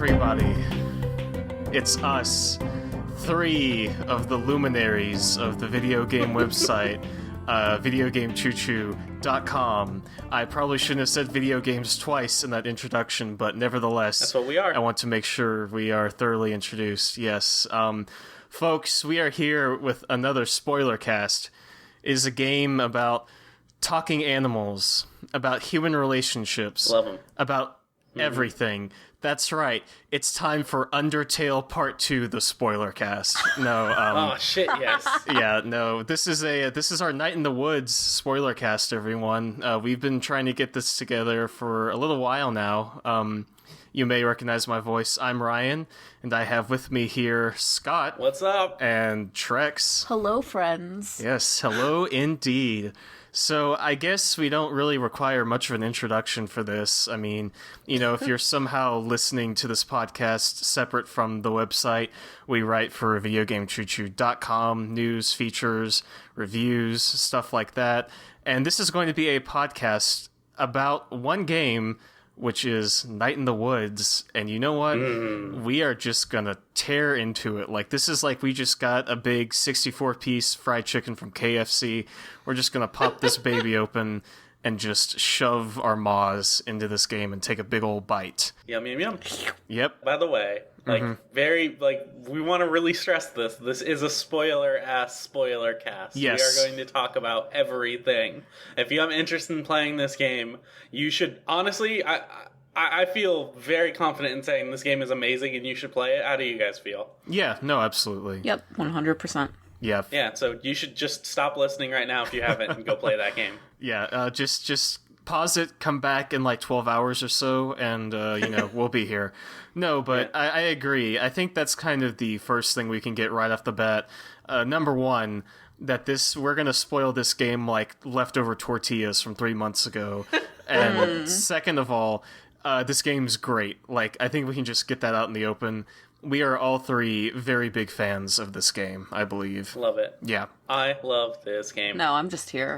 everybody. It's us, three of the luminaries of the video game website, videogamechoochoo.com. I probably shouldn't have said video games twice in that introduction, but nevertheless, that's what we are. I want to make sure we are thoroughly introduced. Yes. Folks, we are here with another Spoilercast. It is a game about talking animals, about human relationships, Love 'em. about everything. That's right. It's time for Undertale Part 2, the Spoilercast. No, oh shit, yes. yeah, no. This is our Night in the Woods Spoilercast, everyone. We've been trying to get this together for a little while now. You may recognize my voice. I'm Ryan, and I have with me here Scott. What's up? And Trex. Hello, friends. Yes, hello indeed. So I guess we don't really require much of an introduction for this. I mean, if you're somehow listening to this podcast separate from the website, we write for videogamechoochoo.com, news, features, reviews, stuff like that. And this is going to be a podcast about one game, which is Night in the Woods. And you know what? We are just gonna tear into it. Like, this is like we just got a big 64-piece fried chicken from KFC. We're just gonna pop this baby open and just shove our maws into this game and take a big old bite. Yum, yum, yum. Yep. By the way, we want to really stress this. This is a spoiler cast. Yes. We are going to talk about everything. If you have interest in playing this game, you should, honestly, I feel very confident in saying this game is amazing and you should play it. How do you guys feel? Yeah, no, absolutely. Yep, 100%. Yeah. Yeah, so you should just stop listening right now if you haven't and go play that game. Yeah, just pause it, come back in like 12 hours or so, and, we'll be here. No, but yeah. I agree. I think that's kind of the first thing we can get right off the bat. Number one, that we're going to spoil this game like leftover tortillas from 3 months ago. And second of all, this game's great. Like, I think we can just get that out in the open. We are all three very big fans of this game, I believe. Love it. Yeah. I love this game. No, I'm just here.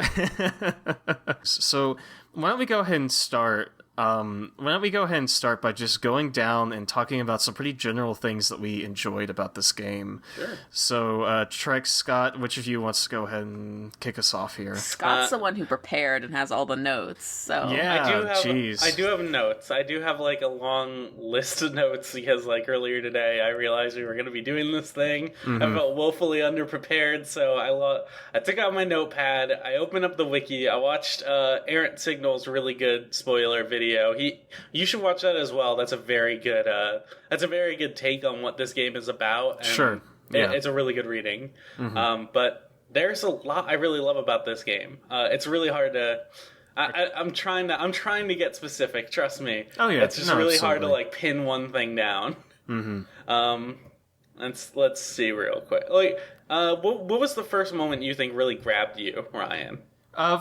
So, why don't we go ahead and start? By just going down and talking about some pretty general things that we enjoyed about this game. Sure. So, Trex, Scott, which of you wants to go ahead and kick us off here? Scott's the one who prepared and has all the notes, so... Yeah, I do have notes. I do have, like, a long list of notes because, like, earlier today I realized we were going to be doing this thing. I felt woefully underprepared, so I took out my notepad, I opened up the wiki, I watched Errant Signal's really good spoiler video. You should watch that as well. That's a very good take on what this game is about. And sure, yeah. It's a really good reading. But there's a lot I really love about this game. It's really hard to. I'm trying to get specific. Trust me. Oh yeah, it's just really hard to like pin one thing down. Let's see real quick. Like, what was the first moment you think really grabbed you, Ryan?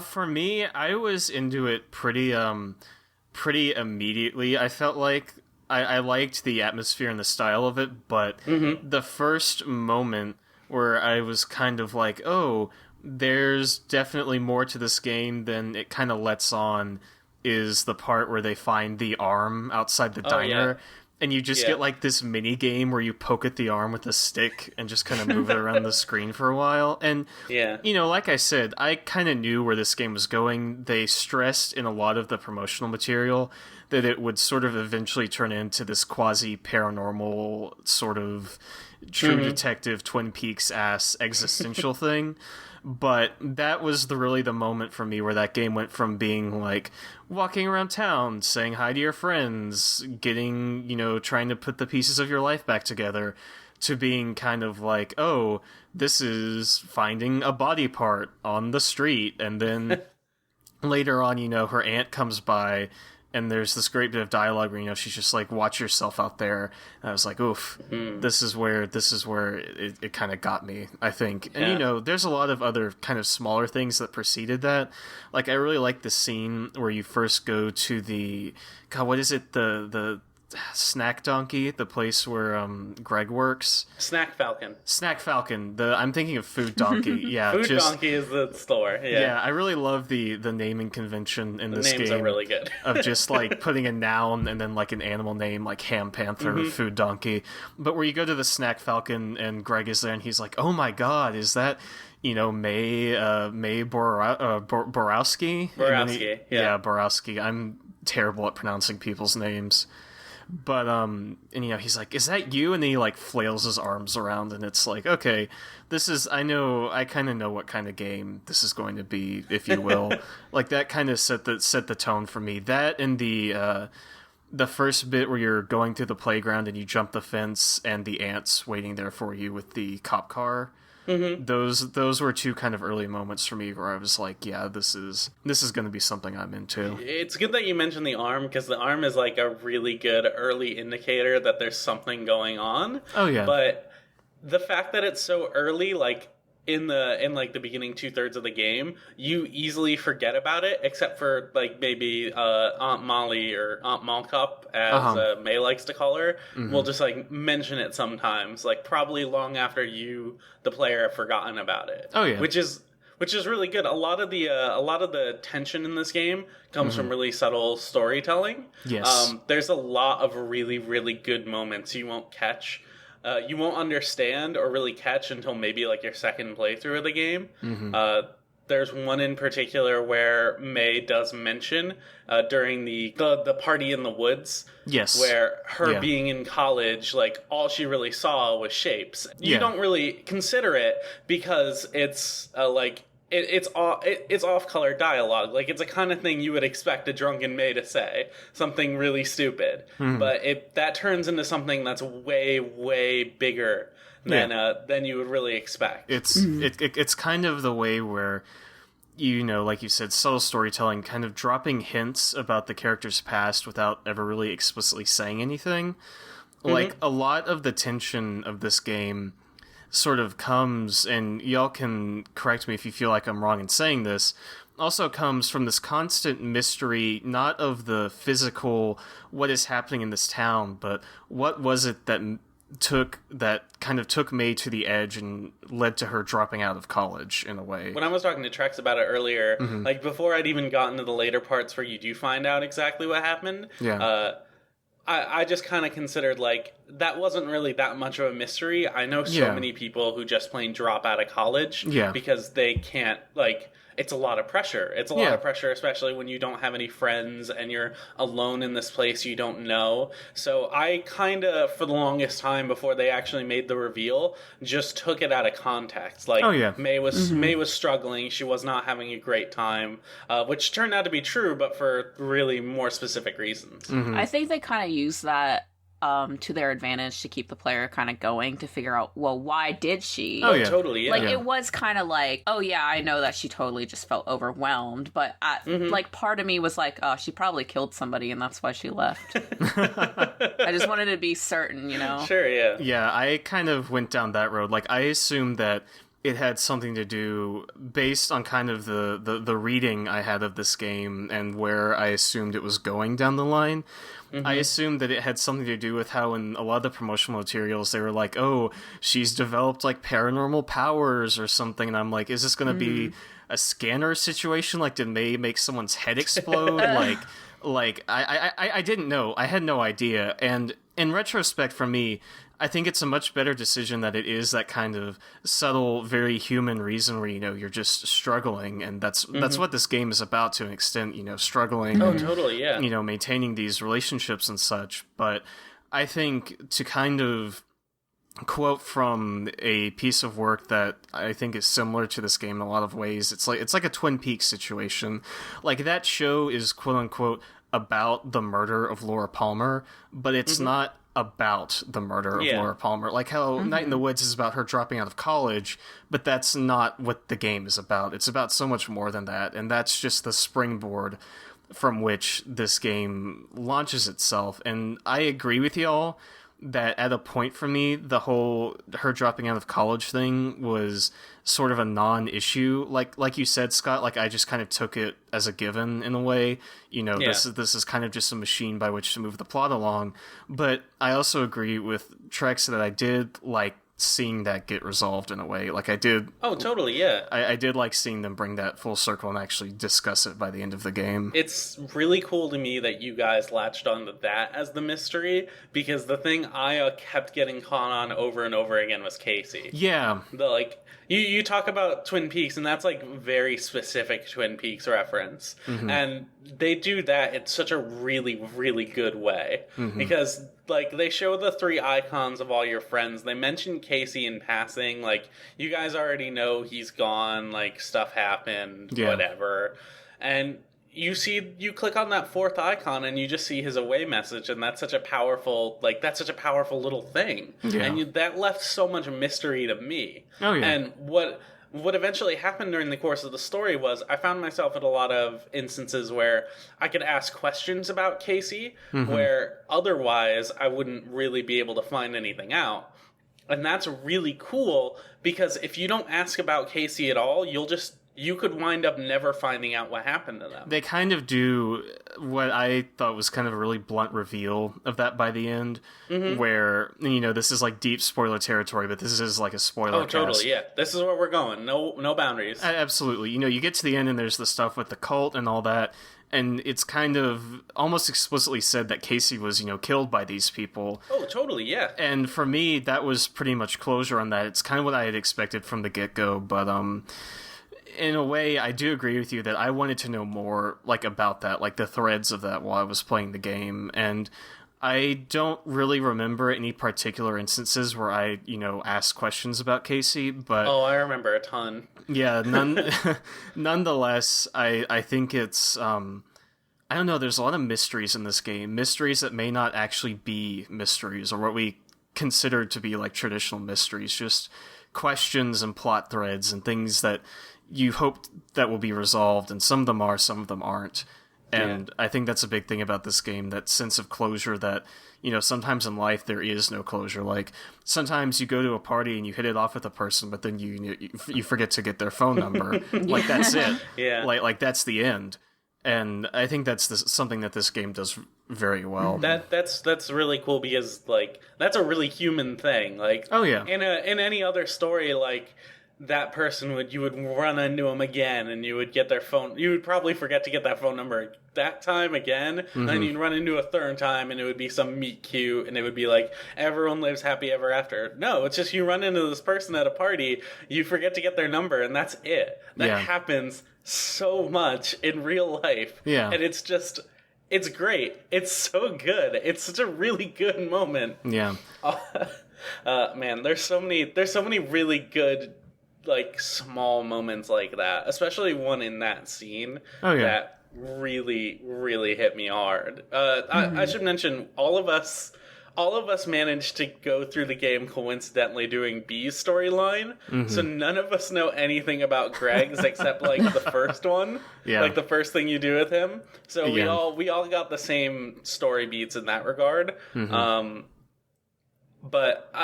For me, I was into it pretty immediately. I felt like I liked the atmosphere and the style of it, but the first moment where I was kind of like, oh, there's definitely more to this game than it kind of lets on, is the part where they find the arm outside the diner. Yeah. And you just get, like, this mini-game where you poke at the arm with a stick and just kind of move it around the screen for a while. And, like I said, I kind of knew where this game was going. They stressed in a lot of the promotional material that it would sort of eventually turn into this quasi-paranormal sort of True Detective, Twin Peaks-ass existential thing. But that was really the moment for me where that game went from being like walking around town, saying hi to your friends, getting, trying to put the pieces of your life back together, to being kind of like, oh, this is finding a body part on the street. And then later on, her aunt comes by and there's this great bit of dialogue where, she's just like, watch yourself out there. And I was like, oof, this is where it kind of got me, I think. And, there's a lot of other kind of smaller things that preceded that. Like, I really like the scene where you first go to the, God, what is it? The Snack Donkey, the place where Greg works. Snack Falcon. Snack Falcon. I'm thinking of Food Donkey. Yeah, Food Donkey is the store. Yeah, I really love the naming convention in this game. The names are really good. Of just like putting a noun and then like an animal name, like Ham Panther, Food Donkey. But where you go to the Snack Falcon and Greg is there and he's like, "Oh my God, is that?" May Borowski? Borowski, yeah, Borowski. I'm terrible at pronouncing people's names. But, he's like, "Is that you?" And then he, like, flails his arms around, and it's like, okay, I kind of know what kind of game this is going to be, if you will. Like, that kind of set the tone for me. That and the first bit where you're going through the playground and you jump the fence and the ants waiting there for you with the cop car. Mm-hmm. Those were two kind of early moments for me where I was like, yeah, this is going to be something I'm into. It's good that you mentioned the arm, because the arm is like a really good early indicator that there's something going on. Oh yeah. But the fact that it's so early, like in the beginning 2/3 of the game, you easily forget about it, except for like maybe Aunt Molly or Aunt Mallcup, as May likes to call her, will just like mention it sometimes, like probably long after you, the player, have forgotten about it. Oh yeah, which is really good. A lot of the tension in this game comes from really subtle storytelling. Yes, there's a lot of really, really good moments you won't catch. You won't understand or really catch until maybe like your second playthrough of the game. There's one in particular where May does mention during the party in the woods. Yes. Where her being in college, like all she really saw was shapes. You don't really consider it because it's It's off-color dialogue. Like, it's a kind of thing you would expect a drunken May to say. Something really stupid. But that turns into something that's way, way bigger than you would really expect. It's kind of the way where, like you said, subtle storytelling, kind of dropping hints about the character's past without ever really explicitly saying anything. Like, a lot of the tension of this game sort of comes, and y'all can correct me if you feel like I'm wrong in saying this, also comes from this constant mystery, not of the physical, what is happening in this town, but what was it that kind of took May to the edge and led to her dropping out of college, in a way. When I was talking to Trex about it earlier, like before I'd even gotten to the later parts where you do find out exactly what happened, I just kind of considered, like, that wasn't really that much of a mystery. I know so many people who just plain drop out of college because they can't, like, it's a lot of pressure. It's a lot of pressure, especially when you don't have any friends and you're alone in this place you don't know. So I kind of, for the longest time before they actually made the reveal, just took it out of context. Like, May was struggling. She was not having a great time, which turned out to be true, but for really more specific reasons. I think they kind of use that to their advantage to keep the player kind of going, to figure out, well, why did she? Oh, yeah. Totally, yeah. Like, it was kind of like, oh, yeah, I know that she totally just felt overwhelmed, but, like, part of me was like, oh, she probably killed somebody, and that's why she left. I just wanted to be certain, Sure, yeah. Yeah, I kind of went down that road. Like, I assumed that it had something to do, based on kind of the reading I had of this game and where I assumed it was going down the line. I assumed that it had something to do with how in a lot of the promotional materials they were like, oh, she's developed like paranormal powers or something, and I'm like, is this going to be a scanner situation? Like, did May make someone's head explode? like I didn't know. I had no idea. And in retrospect, for me, I think it's a much better decision that it is that kind of subtle, very human reason where, you're just struggling, and that's what this game is about to an extent, struggling. Oh, totally, yeah. Maintaining these relationships and such. But I think to kind of quote from a piece of work that I think is similar to this game in a lot of ways, it's like a Twin Peaks situation. Like, that show is quote unquote about the murder of Laura Palmer, but it's not about the murder of Laura Palmer. Like how Night in the Woods is about her dropping out of college, but that's not what the game is about. It's about so much more than that, and that's just the springboard from which this game launches itself. And I agree with y'all that at a point for me, the whole her dropping out of college thing was sort of a non-issue. Like you said, Scott, like I just kind of took it as a given in a way. You know, this is kind of just a machine by which to move the plot along. But I also agree with Trex that I did like seeing that get resolved in a way. Like I did. Oh, totally, yeah. I did like seeing them bring that full circle and actually discuss it by the end of the game. It's really cool to me that you guys latched onto that as the mystery, because the thing I kept getting caught on over and over again was Casey. Yeah. You talk about Twin Peaks, and that's like very specific Twin Peaks reference. Mm-hmm. And they do that in such a really, really good way. Mm-hmm. Because, like, they show the 3 icons of all your friends. They mention Casey in passing. Like, you guys already know he's gone, like, stuff happened, whatever. And you click on that 4th icon and you just see his away message, and that's such a powerful little thing. Yeah. And that left so much mystery to me. Oh, yeah. And what eventually happened during the course of the story was I found myself at a lot of instances where I could ask questions about Casey, where otherwise I wouldn't really be able to find anything out. And that's really cool, because if you don't ask about Casey at all, you could wind up never finding out what happened to them. They kind of do what I thought was kind of a really blunt reveal of that by the end, where, you know, this is like deep spoiler territory, but this is like a spoiler cast. Totally, yeah. This is where we're going. No boundaries. Absolutely. You know, you get to the end and there's the stuff with the cult and all that, and it's kind of almost explicitly said that Casey was, you know, killed by these people. Oh, totally, yeah. And for me, that was pretty much closure on that. It's kind of what I had expected from the get-go, but, in a way, I do agree with you that I wanted to know more, like, about that, like, the threads of that while I was playing the game, and I don't really remember any particular instances where I, you know, asked questions about Casey, but... Oh, I remember a ton. Yeah, nonetheless, I think it's, I don't know, there's a lot of mysteries in this game, mysteries that may not actually be mysteries, or what we consider to be, like, traditional mysteries, just questions and plot threads and things that you hope that will be resolved, and some of them are, some of them aren't. And I think that's a big thing about this game, that sense of closure that, you know, sometimes in life there is no closure. Like, sometimes you go to a party and you hit it off with a person, but then you forget to get their phone number. Like, that's it. Yeah. Like that's the end. And I think that's something that this game does very well. That's really cool, because, like, that's a really human thing. Like, oh, yeah. In any other story, like, that person you would run into them again, and you would get their phone. You would probably forget to get that phone number that time again, and then you'd run into a third time, and it would be some meet cute, and it would be like, everyone lives happy ever after. No, it's just you run into this person at a party, you forget to get their number, and that's it. That happens so much in real life. Yeah. And it's just... It's great. It's so good. It's such a really good moment. Yeah. Man, there's so many really good, like, small moments like that, especially one in that scene that really, really hit me hard. I should mention, all of us managed to go through the game coincidentally doing B's storyline, so none of us know anything about Greg's except, like, the first one, like the first thing you do with him. So we all got the same story beats in that regard. But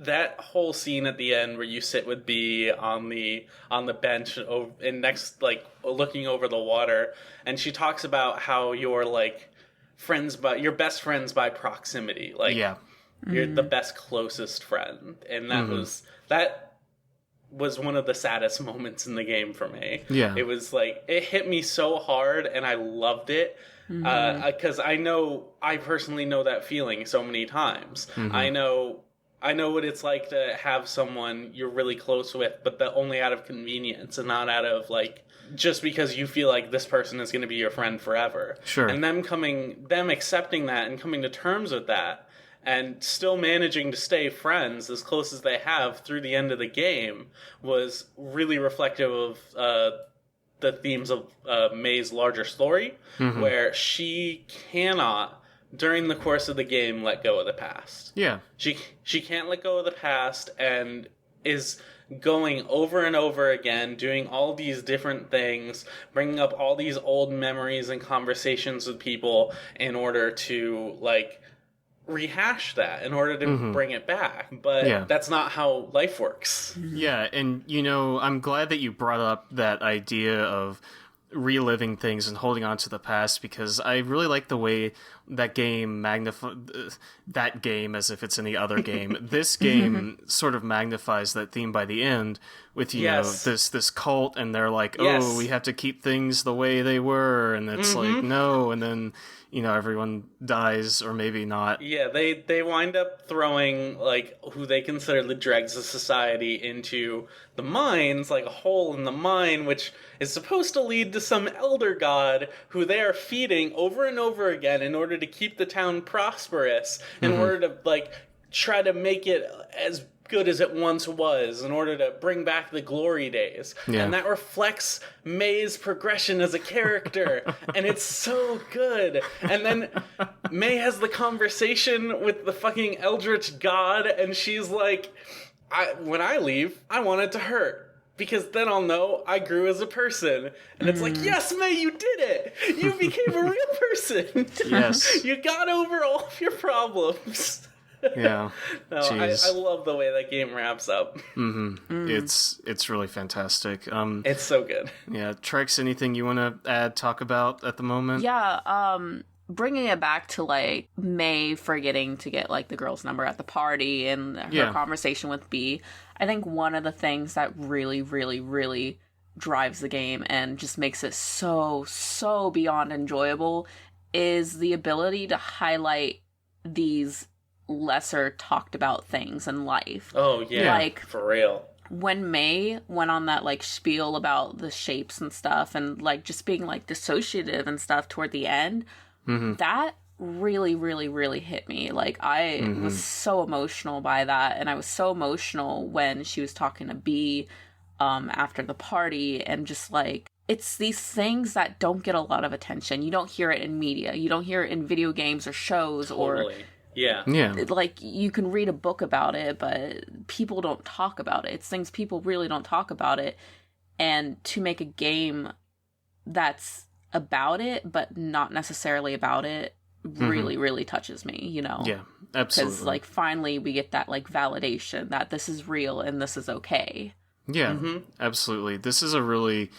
that whole scene at the end where you sit with B on the bench and next, like, looking over the water, and she talks about how you're, like, you're best friends by proximity. Like, you're the best closest friend, and that was one of the saddest moments in the game for me. Yeah, it was like, it hit me so hard, and I loved it. Because I personally know that feeling so many times. I know what it's like to have someone you're really close with, but that only out of convenience and not out of, like, just because you feel like this person is going to be your friend forever. Sure. And them accepting that and coming to terms with that, and still managing to stay friends as close as they have through the end of the game, was really reflective of the themes of May's larger story, where she cannot, during the course of the game, let go of the past. Yeah. She can't let go of the past, and is going over and over again, doing all these different things, bringing up all these old memories and conversations with people in order to, like, rehash that in order to bring it back. But that's not how life works. Yeah, and, I'm glad that you brought up that idea of reliving things and holding on to the past, because I really like the way that game that game as if it's any other game. This game sort of magnifies that theme by the end with know this cult, and they're like, oh, we have to keep things the way they were, and it's like no, and then everyone dies, or maybe not. Yeah, they wind up throwing, like, who they consider the dregs of society into the mines, like a hole in the mine, which is supposed to lead to some elder god who they are feeding over and over again in order to keep the town prosperous, in order to, like, try to make it as good as it once was, in order to bring back the glory days. Yeah. And that reflects May's progression as a character, and it's so good. And then May has the conversation with the fucking eldritch god, and she's like, when I leave, I want it to hurt, because then I'll know I grew as a person. And it's like, yes, May, you did it! You became a real person! Yes. You got over all of your problems. Yeah. No, I love the way that game wraps up. It's really fantastic. It's so good. Yeah. Trex, anything you want to talk about at the moment? Yeah, bringing it back to, like, May forgetting to get, like, the girl's number at the party and her conversation with B, I think one of the things that really, really, really drives the game and just makes it so, so beyond enjoyable is the ability to highlight these lesser talked about things in life. Oh, yeah. Like, for real. When May went on that, like, spiel about the shapes and stuff and, like, just being, like, dissociative and stuff toward the end, that really, really, really hit me. Like, I was so emotional by that, and I was so emotional when she was talking to B after the party, and just, like, it's these things that don't get a lot of attention. You don't hear it in media. You don't hear it in video games or shows or... Yeah. Like, you can read a book about it, but people don't talk about it. It's things people really don't talk about it. And to make a game that's about it, but not necessarily about it, really, really touches me, Yeah, absolutely. Because, like, finally we get that, like, validation that this is real and this is okay. Yeah, absolutely. This is a really...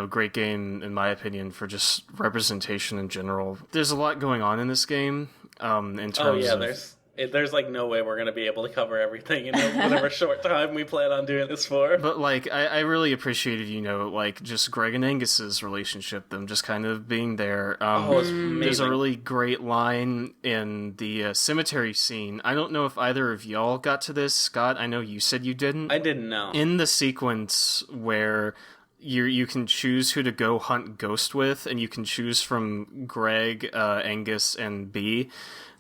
great game, in my opinion, for just representation in general. There's a lot going on in this game, in terms of... There's like no way we're going to be able to cover everything in whatever short time we plan on doing this for. But, like, I really appreciated, like, just Greg and Angus's relationship, them just kind of being there. There's a really great line in the cemetery scene. I don't know if either of y'all got to this. Scott, I know you said you didn't. I didn't know. In the sequence where... You can choose who to go hunt Ghost with, and you can choose from Greg, Angus, and B.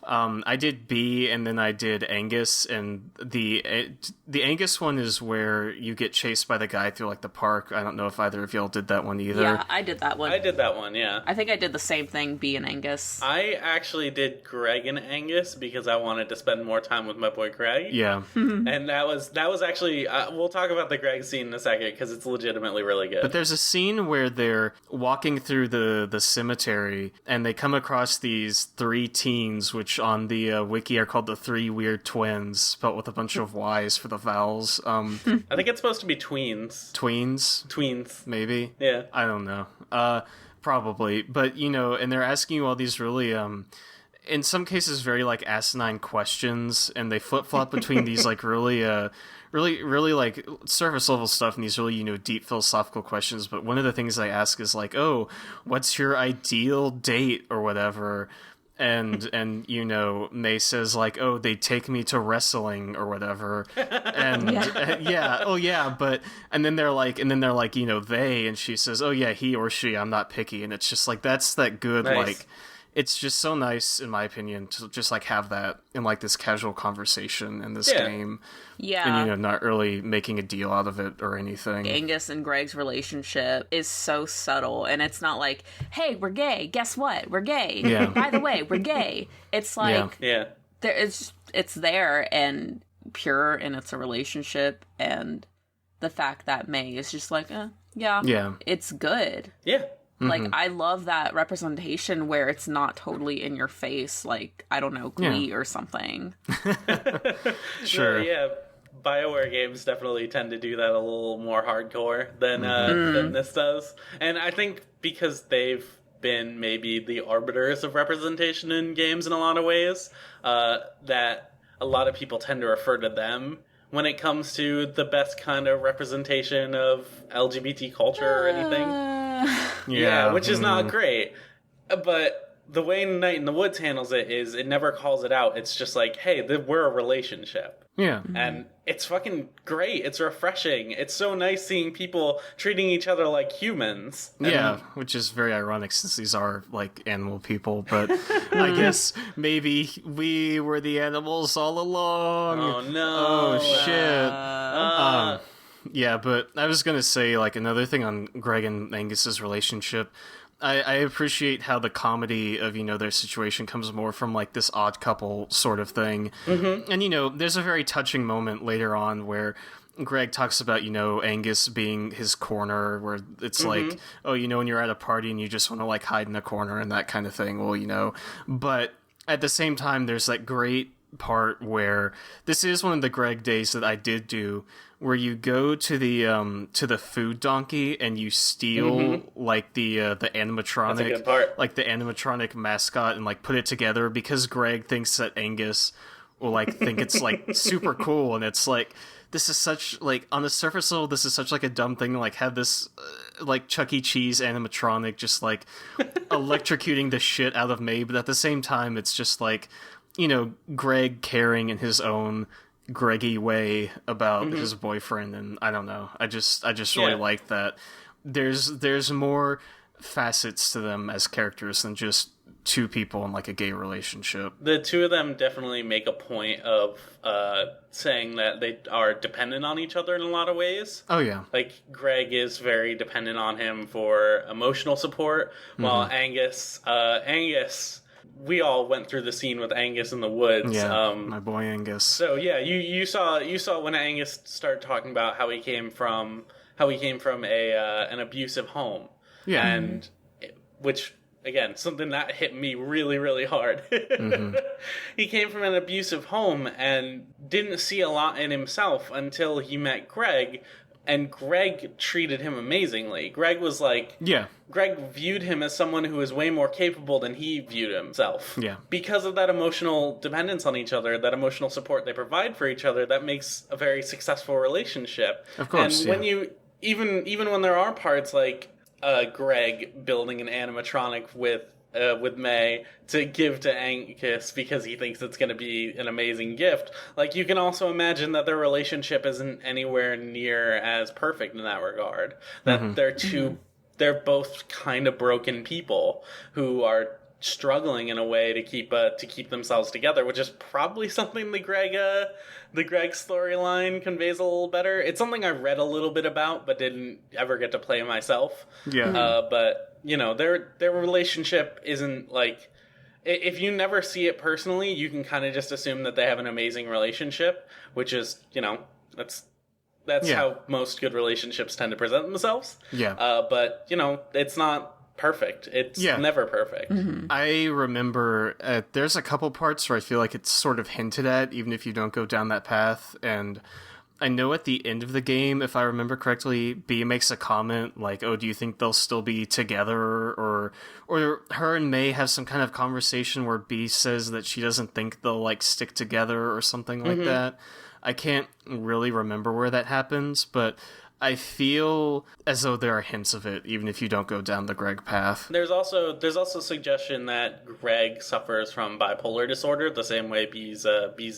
I did B, and then I did Angus, and the Angus one is where you get chased by the guy through, like, the park. I don't know if either of y'all did that one either. Yeah, I did that one. I did that one, yeah. I think I did the same thing, B and Angus. I actually did Greg and Angus because I wanted to spend more time with my boy Greg. Yeah. And that was actually, we'll talk about the Greg scene in a second, because it's legitimately really good. But there's a scene where they're walking through the cemetery, and they come across these three teens, which on the wiki are called the Three Weird Twins, spelt with a bunch of Y's for the vowels. I think it's supposed to be tweens. Tweens. Maybe? Yeah. I don't know. Probably. But, and they're asking you all these really, in some cases, very, like, asinine questions, and they flip-flop between these, like, really, like, surface-level stuff and these really, deep philosophical questions. But one of the things I ask is, like, oh, what's your ideal date or whatever? And May says, like, oh, they take me to wrestling or whatever. And but and then they're like, they, and she says, oh yeah, he or she, I'm not picky. And it's just like, that's that good, nice. Like, it's just so nice, in my opinion, to just, like, have that in, like, this casual conversation in this game. Yeah. And, not really making a deal out of it or anything. Angus and Greg's relationship is so subtle, and it's not like, hey, we're gay, guess what? We're gay. Yeah. By the way, we're gay. It's like, it's there and pure, and it's a relationship, and the fact that May is just like, yeah, it's good. Yeah. Like, I love that representation where it's not totally in your face, like, I don't know, Glee or something. Sure. Yeah, BioWare games definitely tend to do that a little more hardcore than this does. And I think because they've been maybe the arbiters of representation in games in a lot of ways, that a lot of people tend to refer to them when it comes to the best kind of representation of LGBT culture or anything. Yeah, which is not great. But the way Night in the Woods handles it is it never calls it out. It's just like, hey, we're a relationship. Yeah. And it's fucking great. It's refreshing. It's so nice seeing people treating each other like humans. Yeah, which is very ironic since these are, like, animal people, but I guess maybe we were the animals all along. Oh, no. Oh, shit. Yeah, but I was gonna say, like, another thing on Greg and Angus's relationship, I appreciate how the comedy of, their situation comes more from, like, this odd couple sort of thing. Mm-hmm. And, there's a very touching moment later on where Greg talks about, Angus being his corner, where it's like, oh, when you're at a party and you just want to, like, hide in a corner and that kind of thing. Well, but at the same time, there's that great part where this is one of the Greg days that I did do, where you go to the food donkey and you steal like the animatronic. That's a good part. Like the animatronic mascot, and like put it together because Greg thinks that Angus will like think it's like super cool, and it's like, this is such, like, on the surface level, this is such like a dumb thing to like have this like Chuck E. Cheese animatronic just like electrocuting the shit out of May, but at the same time it's just like, Greg caring in his own Greggy way about his boyfriend, and I don't know. I just really like that. There's more facets to them as characters than just two people in like a gay relationship. The two of them definitely make a point of saying that they are dependent on each other in a lot of ways. Oh yeah. Like Greg is very dependent on him for emotional support, while Angus we all went through the scene with Angus in the woods. Yeah, my boy Angus. So yeah, you saw when Angus started talking about how he came from an abusive home. Yeah, and which again, something that hit me really, really hard. He came from an abusive home and didn't see a lot in himself until he met Greg. And Greg treated him amazingly. Greg was like... Yeah. Greg viewed him as someone who was way more capable than he viewed himself. Yeah. Because of that emotional dependence on each other, that emotional support they provide for each other, that makes a very successful relationship. Of course, and when you... Even when there are parts like Greg building an animatronic with May to give to Angus because he thinks it's going to be an amazing gift. Like, you can also imagine that their relationship isn't anywhere near as perfect in that regard. That they're both kind of broken people who are struggling in a way to keep themselves together, which is probably something the Greg storyline conveys a little better. It's something I read a little bit about, but didn't ever get to play myself. Yeah. But their relationship isn't like, if you never see it personally, you can kind of just assume that they have an amazing relationship, which is that's how most good relationships tend to present themselves. Yeah. But it's not perfect. It's never perfect. I remember there's a couple parts where I feel like it's sort of hinted at, even if you don't go down that path. And I know at the end of the game, if I remember correctly, B makes a comment like, oh, do you think they'll still be together? Or her and May have some kind of conversation where B says that she doesn't think they'll like stick together or something like that. I can't really remember where that happens, but I feel as though there are hints of it, even if you don't go down the Greg path. There's also suggestion that Greg suffers from bipolar disorder the same way B's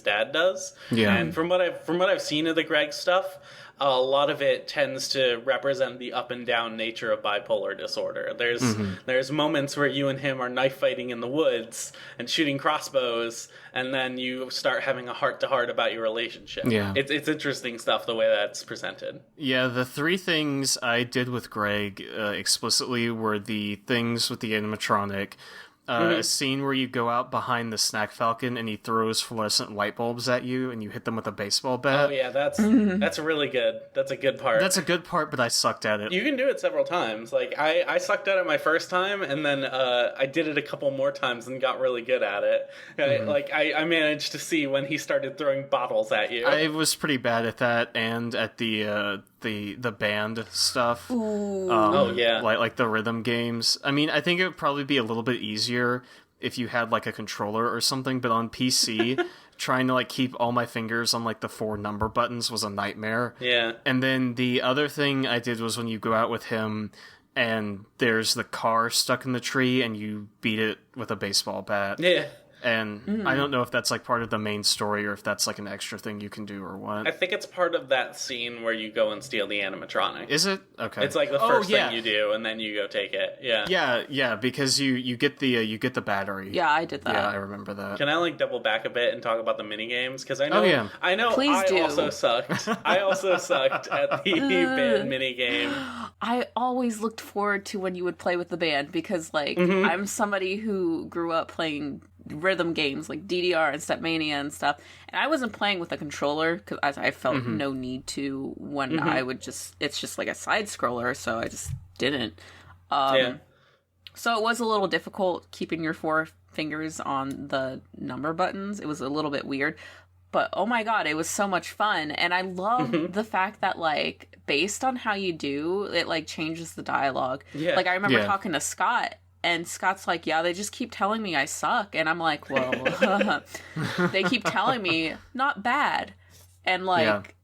dad does. Yeah. And from what I've seen of the Greg stuff, a lot of it tends to represent the up and down nature of bipolar disorder. There's moments where you and him are knife fighting in the woods and shooting crossbows, and then you start having a heart-to-heart about your relationship. Yeah. It's interesting stuff the way that's presented. Yeah, the three things I did with Greg explicitly were the things with the animatronic, a scene where you go out behind the Snack Falcon and he throws fluorescent light bulbs at you and you hit them with a baseball bat. Oh yeah, that's really good. That's a good part. That's a good part, but I sucked at it. You can do it several times. Like I sucked at it my first time, and then I did it a couple more times and got really good at it. I managed to see when he started throwing bottles at you. I was pretty bad at that and at the band stuff. Oh yeah, like the rhythm games. I mean, I think it would probably be a little bit easier if you had like a controller or something, but on PC trying to like keep all my fingers on like the 4 number buttons was a nightmare. Yeah. And then the other thing I did was when you go out with him and there's the car stuck in the tree and you beat it with a baseball bat. Yeah. And I don't know if that's like part of the main story or if that's like an extra thing you can do or what. I think it's part of that scene where you go and steal the animatronic. Is it? Okay. It's like the first thing you do, and then you go take it. Yeah. Yeah, because you get the battery. Yeah, I did that. Yeah, I remember that. Can I like double back a bit and talk about the mini games? Because I know, Please do. Also sucked. I also sucked at the band mini game. I always looked forward to when you would play with the band because, like, I'm somebody who grew up playing rhythm games like DDR and Stepmania and stuff, and I wasn't playing with a controller because I felt no need to when I would it's just like a side scroller, so I just didn't. So it was a little difficult keeping your 4 fingers on the number buttons. It was a little bit weird, but oh my god, it was so much fun. And I love the fact that, like, based on how you do it, like, changes the dialogue. Like, I remember talking to Scott, and Scott's like, yeah, they just keep telling me I suck. And I'm like, well, they keep telling me not bad. And, like,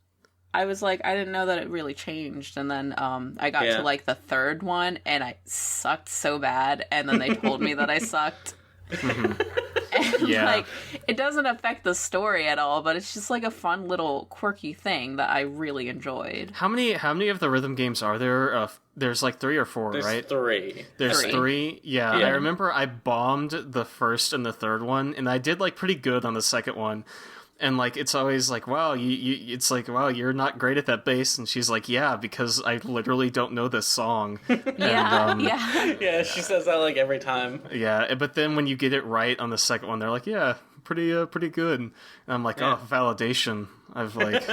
I was like, I didn't know that it really changed. And then I got to, like, the 3rd one, and I sucked so bad. And then they told me that I sucked. And, like, it doesn't affect the story at all, but it's just, like, a fun little quirky thing that I really enjoyed. How many of the rhythm games are there? There's like 3 or 4, right? There's 3. Yeah, I remember I bombed the 1st and the 3rd one, and I did like pretty good on the 2nd one. And like it's always like, wow, it's like, wow, you're not great at that bass, and she's like, yeah, because I literally don't know this song. Yeah, she says that like every time. Yeah, but then when you get it right on the 2nd one, they're like, yeah, pretty good. And I'm like, oh, validation. I've like,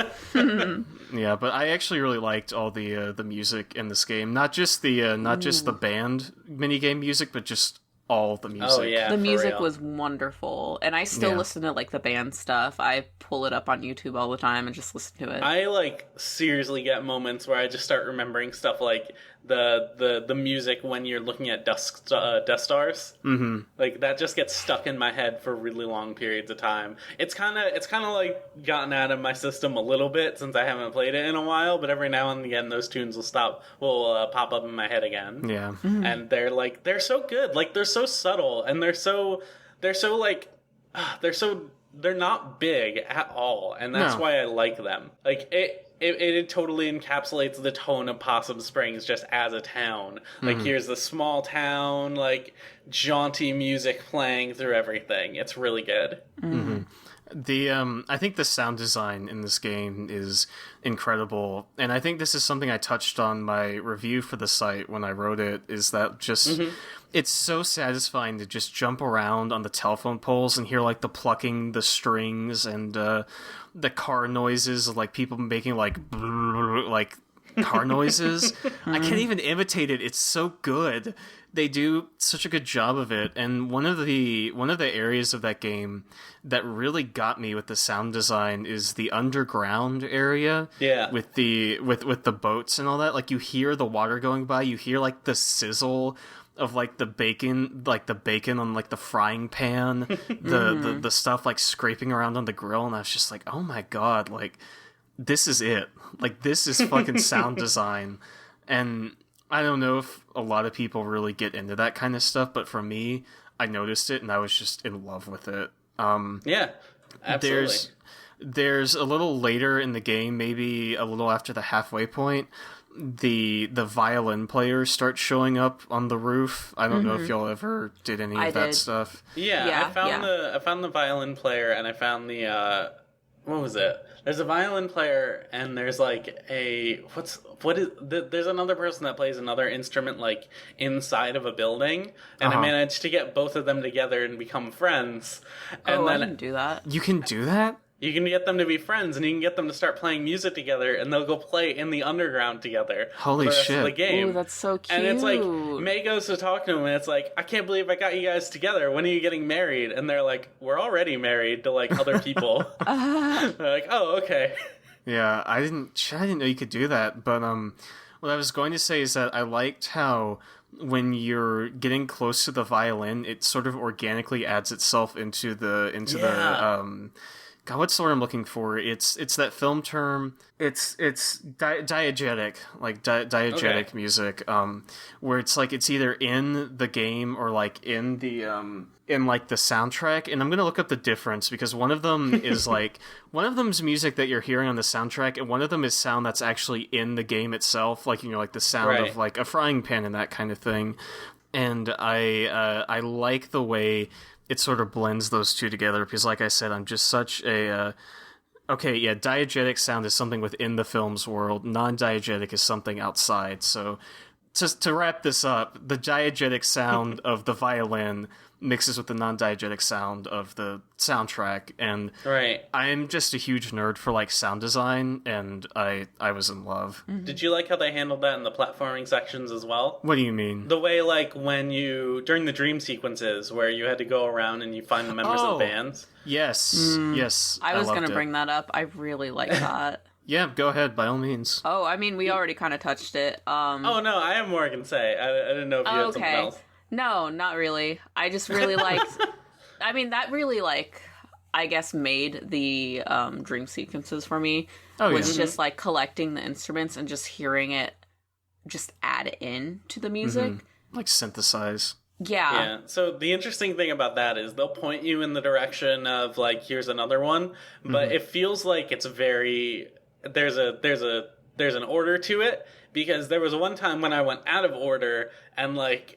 yeah, but I actually really liked all the music in this game, not just the band minigame music, but just all the music. Oh yeah, the music real. was wonderful, and I still listen to like the band stuff. I pull it up on YouTube all the time and just listen to it. I like seriously get moments where I just start remembering stuff like the music when you're looking at Death Stars. Like that just gets stuck in my head for really long periods of time. It's kind of like gotten out of my system a little bit since I haven't played it in a while, but every now and again those tunes will pop up in my head again. Yeah. And they're so good. Like they're so subtle, and they're not big at all, and that's why I like them. Like it totally encapsulates the tone of Possum Springs just as a town. Like here's the small town, like jaunty music playing through everything. It's really good. I think the sound design in this game is incredible, and I think this is something I touched on my review for the site when I wrote it, is that just it's so satisfying to just jump around on the telephone poles and hear like the plucking the strings and the car noises of like people making like car noises. I can't even imitate it. It's so good. They do such a good job of it. And one of the areas of that game that really got me with the sound design is the underground area. Yeah. With the boats and all that. Like you hear the water going by, you hear like the sizzle of like the bacon on like the frying pan, the stuff like scraping around on the grill, and I was just like, oh my god, like this is it. Like this is fucking sound design. And I don't know if a lot of people really get into that kind of stuff, but for me, I noticed it and I was just in love with it. Yeah, absolutely. There's a little later in the game, maybe a little after the halfway point, the violin players start showing up on the roof. I don't know if y'all ever did any of that stuff. Yeah, I found the violin player, and I found the what was it? There's a violin player, and there's like there's another person that plays another instrument like inside of a building, and I managed to get both of them together and become friends. And I didn't do that. You can do that? You can get them to be friends, and you can get them to start playing music together, and they'll go play in the underground together. Holy for the rest shit. of the game. Ooh, that's so cute. And it's like, May goes to talk to him, and it's like, I can't believe I got you guys together. When are you getting married? And they're like, we're already married to, like, other people. They're like, oh, okay. Yeah, I didn't know you could do that, but what I was going to say is that I liked how when you're getting close to the violin, it sort of organically adds itself into the God, what's the word I'm looking for? It's that film term. It's diegetic, like diegetic music, where it's like it's either in the game or like in the in like the soundtrack. And I'm gonna look up the difference because one of them is like one of them's music that you're hearing on the soundtrack, and one of them is sound that's actually in the game itself, like like the sound of like a frying pan and that kind of thing. And I like the way it sort of blends those two together because, like I said, I'm just such a... diegetic sound is something within the film's world. Non-diegetic is something outside. So, just to wrap this up, the diegetic sound of the violin mixes with the non-diegetic sound of the soundtrack, and I'm just a huge nerd for like sound design, and I was in love. Mm-hmm. Did you like how they handled that in the platforming sections as well? What do you mean? The way, like, when during the dream sequences where you had to go around and you find the members of the bands? Yes, yes. I was going to bring that up. I really like that. Yeah, go ahead, by all means. Oh, I mean, we already kind of touched it. Oh, no, I have more I can say. I didn't know if you had something else. No, not really. I just really liked... I mean, that really, like, I guess made the dream sequences for me. Was just, like, collecting the instruments and just hearing it just add in to the music. Mm-hmm. Like synthesize. Yeah. So the interesting thing about that is they'll point you in the direction of, like, here's another one, but it feels like it's very... There's an order to it, because there was one time when I went out of order and, like...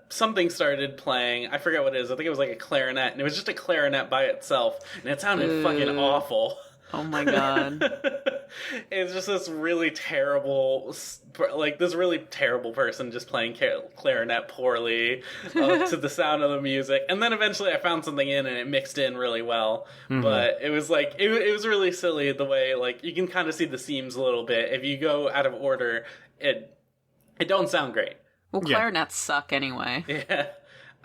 something started playing. I forget what it is. I think it was like a clarinet, and it was just a clarinet by itself, and it sounded fucking awful. Oh my god. It's just this really terrible person just playing clarinet poorly to the sound of the music. And then eventually I found something in, and it mixed in really well. But it was like, it was really silly the way, like, you can kind of see the seams a little bit. If you go out of order, it don't sound great. Well, clarinets suck anyway. Yeah.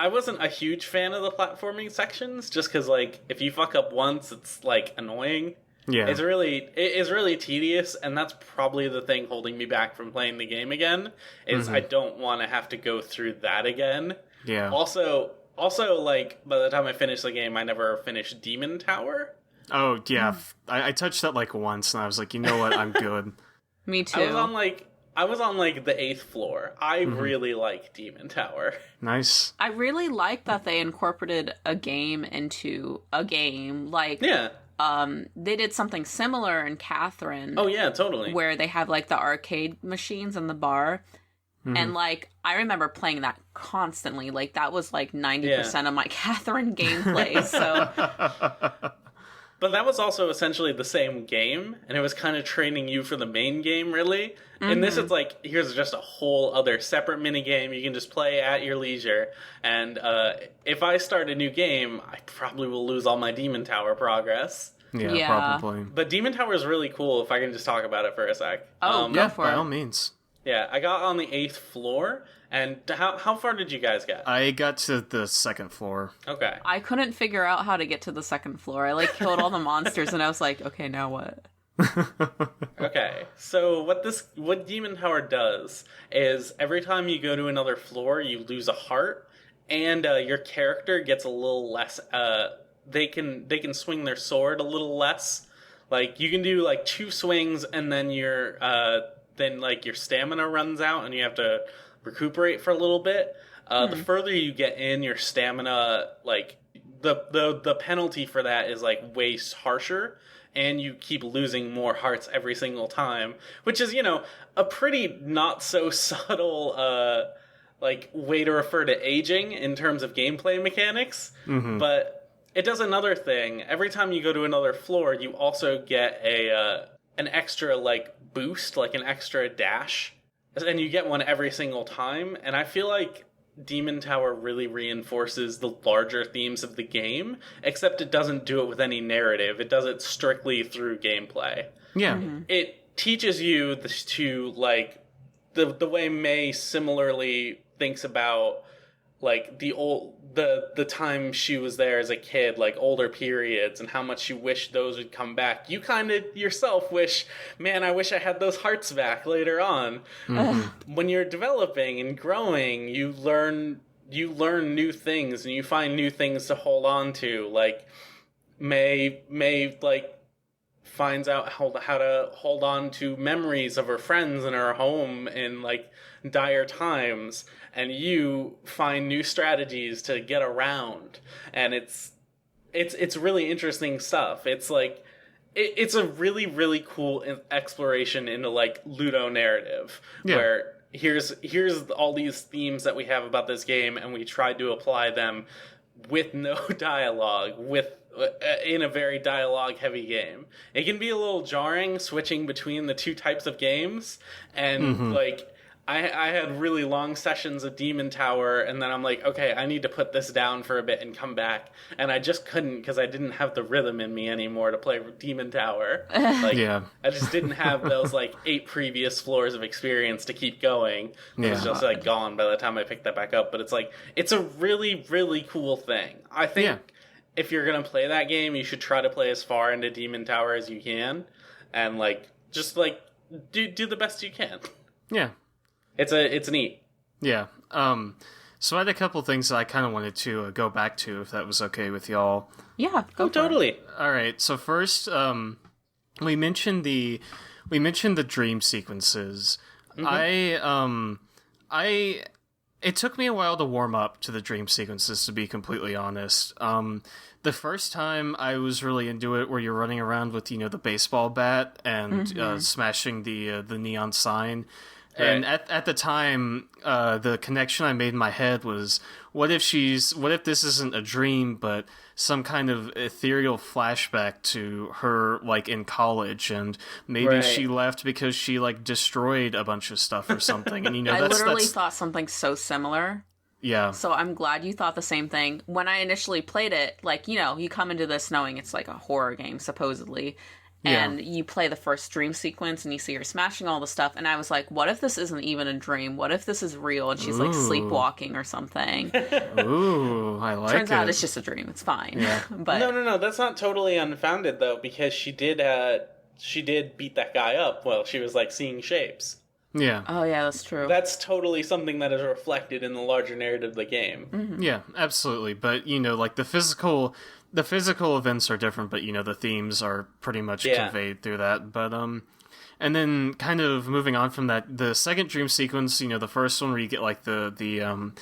I wasn't a huge fan of the platforming sections, just because, like, if you fuck up once, it's, like, annoying. Yeah. It is really tedious, and that's probably the thing holding me back from playing the game again, is I don't want to have to go through that again. Yeah. Also, like, by the time I finished the game, I never finished Demon Tower. Oh, yeah. I touched that, like, once, and I was like, you know what, I'm good. Me too. I was on, like, the 8th floor. I really like Demon Tower. Nice. I really like that they incorporated a game into a game. Like, they did something similar in Catherine. Oh, yeah, totally. Where they have, like, the arcade machines in the bar. And, like, I remember playing that constantly. Like, that was, like, 90% of my Catherine gameplay, so... But that was also essentially the same game, and it was kind of training you for the main game, really. And this is like, here's just a whole other separate minigame you can just play at your leisure. And if I start a new game, I probably will lose all my Demon Tower progress. Yeah, probably. But Demon Tower is really cool, if I can just talk about it for a sec. Oh, go for it. By all means. Yeah, I got on the 8th floor, and how far did you guys get? I got to the 2nd floor. Okay. I couldn't figure out how to get to the 2nd floor. I, like, killed all the monsters, and I was like, okay, now what? Okay, so what Demon Tower does is every time you go to another floor, you lose a heart, and your character gets a little less. They can swing their sword a little less. Like, you can do like 2 swings, and then your stamina runs out, and you have to recuperate for a little bit. The further you get in, your stamina, like the penalty for that is like way harsher. And you keep losing more hearts every single time, which is, a pretty not so subtle, way to refer to aging in terms of gameplay mechanics. But it does another thing. Every time you go to another floor, you also get an extra like boost, like an extra dash, and you get one every single time. And I feel like Demon Tower really reinforces the larger themes of the game, except it doesn't do it with any narrative. It does it strictly through gameplay. Yeah. It teaches you to like the way May similarly thinks about like the time she was there as a kid, like older periods, and how much she wished those would come back. You kind of yourself wish, man, I wish I had those hearts back later on. When you're developing and growing, you learn new things, and you find new things to hold on to. Like May like finds out how to hold on to memories of her friends and her home in like dire times, and you find new strategies to get around, and it's really interesting stuff. It's like it's a really, really cool exploration into like Ludo narrative, where here's all these themes that we have about this game, and we tried to apply them with no dialogue, in a very dialogue-heavy game. It can be a little jarring switching between the two types of games, and like I had really long sessions of Demon Tower, and then I'm like, okay, I need to put this down for a bit and come back, and I just couldn't because I didn't have the rhythm in me anymore to play Demon Tower. Like, I just didn't have those like 8 previous floors of experience to keep going. It was just like gone by the time I picked that back up. But it's like, it's a really, really cool thing. I think if you're gonna play that game, you should try to play as far into Demon Tower as you can, and like just like do the best you can. Yeah. It's neat. Yeah. So I had a couple things that I kind of wanted to go back to, if that was okay with y'all. Yeah, go totally. All right. So first, we mentioned the dream sequences. It took me a while to warm up to the dream sequences, to be completely honest. The first time I was really into it, where you're running around with the baseball bat and smashing the neon sign. Right. And at the time, the connection I made in my head was, what if this isn't a dream, but some kind of ethereal flashback to her, like, in college, and maybe she left because she, like, destroyed a bunch of stuff or something. And, I literally thought something so similar. Yeah. So I'm glad you thought the same thing. When I initially played it, like, you come into this knowing it's, like, a horror game, supposedly. And you play the first dream sequence and you see her smashing all the stuff. And I was like, what if this isn't even a dream? What if this is real and she's like sleepwalking or something? Ooh, I like it. Turns out it's just a dream. It's fine. Yeah. But No. That's not totally unfounded, though, because she did beat that guy up while she was like seeing shapes. Yeah. Oh, yeah, that's true. That's totally something that is reflected in the larger narrative of the game. Mm-hmm. Yeah, absolutely. But, like, the physical events are different, but, the themes are pretty much conveyed through that. But, and then kind of moving on from that, the second dream sequence, the first one where you get, like, the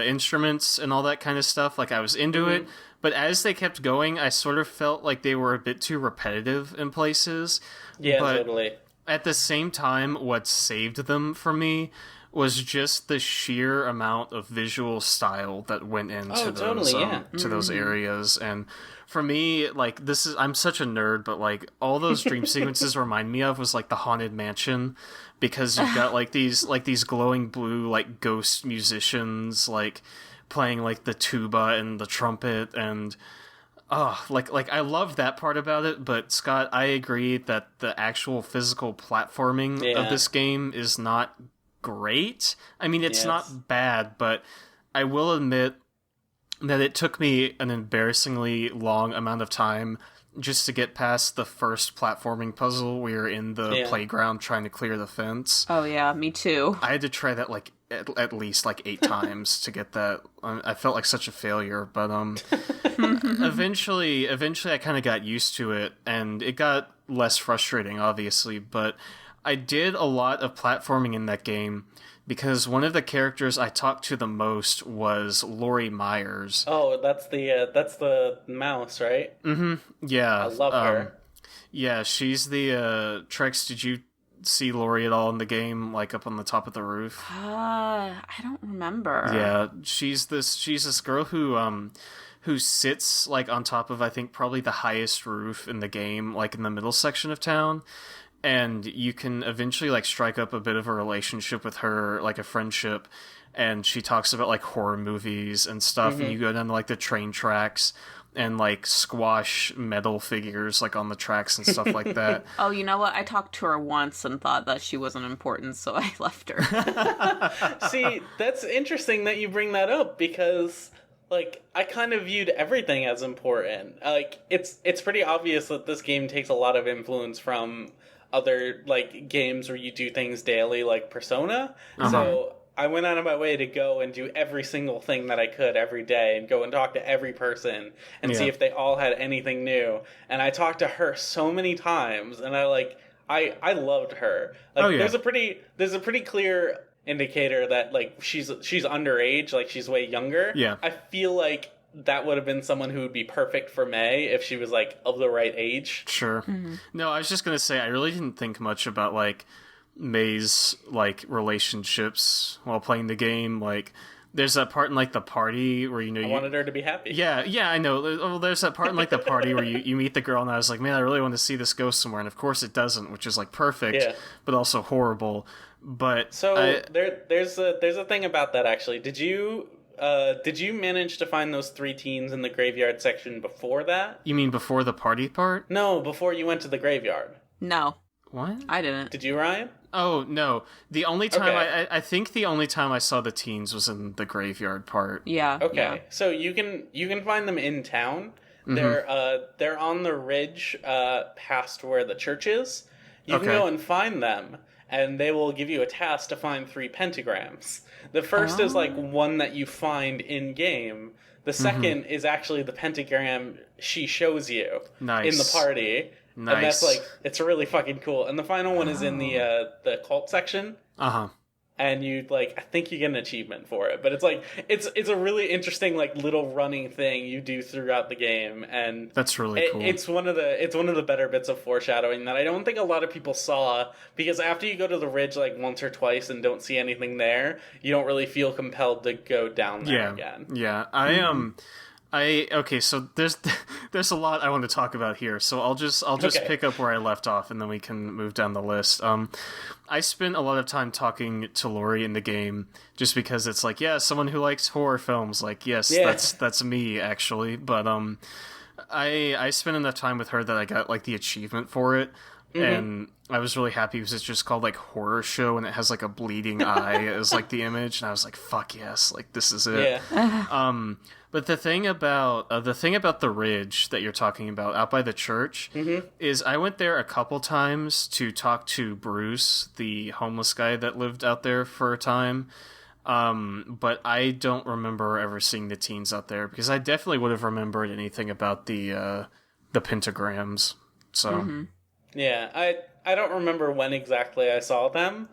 instruments and all that kind of stuff, like, I was into it. But as they kept going, I sort of felt like they were a bit too repetitive in places. Yeah, but totally. At the same time, what saved them for me was just the sheer amount of visual style that went into those areas. And for me, like, I'm such a nerd, but like all those dream sequences remind me of was like the Haunted Mansion, because you've got like these glowing blue like ghost musicians like playing like the tuba and the trumpet, and like I love that part about it. But Scott, I agree that the actual physical platforming of this game is not great. I mean, it's not bad, but I will admit that it took me an embarrassingly long amount of time just to get past the first platforming puzzle where you're in the playground trying to clear the fence. Oh yeah, me too. I had to try that like at least like 8 times to get that. I felt like such a failure, but eventually I kind of got used to it, and it got less frustrating, obviously, but I did a lot of platforming in that game because one of the characters I talked to the most was Lori Myers. Oh, that's the mouse, right? Mm-hmm. Yeah. I love her. Yeah, she's the Trex, did you see Lori at all in the game, like up on the top of the roof? I don't remember. Yeah, she's this girl who who sits like on top of, I think, probably the highest roof in the game, like in the middle section of town. And you can eventually like strike up a bit of a relationship with her, like a friendship. And she talks about like horror movies and stuff. And you go down to like the train tracks and like squash metal figures like on the tracks and stuff like that. Oh, you know what? I talked to her once and thought that she wasn't important, so I left her. See, that's interesting that you bring that up because, like, I kind of viewed everything as important. Like, it's pretty obvious that this game takes a lot of influence from other, like, games where you do things daily, like Persona. So I went out of my way to go and do every single thing that I could every day and go and talk to every person and see if they all had anything new. And I talked to her so many times, and I loved her. Like, there's a pretty clear indicator that, like, she's underage, like she's way younger. Yeah. I feel like that would have been someone who would be perfect for May if she was, like, of the right age. Sure. No, I was just gonna say, I really didn't think much about, like, May's like relationships while playing the game. Like, there's that part in like the party where I wanted her to be happy. Yeah, I know. Well, there's that part in like the party where you meet the girl, and I was like, man, I really want to see this go somewhere. And of course, it doesn't, which is like perfect, but also horrible. But so there's a thing about that actually. Did you manage to find those 3 teens in the graveyard section before that? You mean before the party part? No, before you went to the graveyard. No. What? I didn't. Did you, Ryan? Oh, no. The only time I think the only time I saw the teens was in the graveyard part. Yeah. Okay. Yeah. So you can find them in town. They're on the ridge past where the church is. You can go and find them, and they will give you a task to find 3 pentagrams. The first is like one that you find in game. The second is actually the pentagram she shows you in the party. Nice. And that's like, it's really fucking cool. And the final one is in the cult section. And you like, I think you get an achievement for it. But it's like, it's a really interesting like little running thing you do throughout the game, and that's really cool. It's one of the better bits of foreshadowing that I don't think a lot of people saw, because after you go to the ridge like once or twice and don't see anything there, you don't really feel compelled to go down there again. Yeah, okay, so there's a lot I want to talk about here, so I'll just pick up where I left off, and then we can move down the list. I spent a lot of time talking to Lori in the game, just because it's like, yeah, someone who likes horror films, like, yes, that's me, actually, but I spent enough time with her that I got, like, the achievement for it, and I was really happy because it's just called, like, Horror Show, and it has, like, a bleeding eye as, like, the image, and I was like, fuck yes, like, this is it. Yeah. But the thing about the ridge that you're talking about out by the church is I went there a couple times to talk to Bruce, the homeless guy that lived out there for a time. But I don't remember ever seeing the teens out there, because I definitely would have remembered anything about the pentagrams. So yeah, I don't remember when exactly I saw them.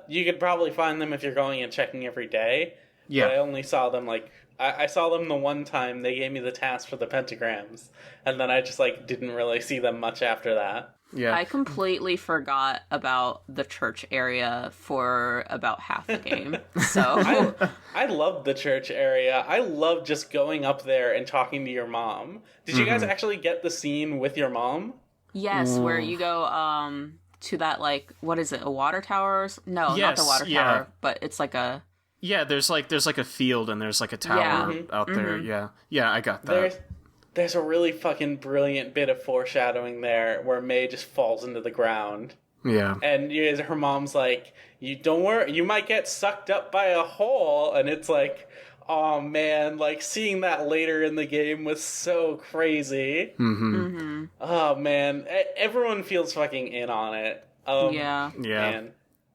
You could probably find them if you're going and checking every day. Yeah, but I only saw them like. I saw them the one time they gave me the task for the pentagrams, and then I just, like, didn't really see them much after that. Yeah. I completely forgot about the church area for about half the game, so... I loved the church area. I loved just going up there and talking to your mom. Did you guys actually get the scene with your mom? Yes, where you go, to that, like, what is it, a water tower? No, not the water tower, but it's like a... Yeah, there's like a field and there's like a tower out there. Yeah, I got that. There's a really fucking brilliant bit of foreshadowing there where May just falls into the ground. Yeah, and her mom's like, "You don't worry, you might get sucked up by a hole," and it's like, oh man, like seeing that later in the game was so crazy. Oh man, everyone feels fucking in on it. Yeah. Man.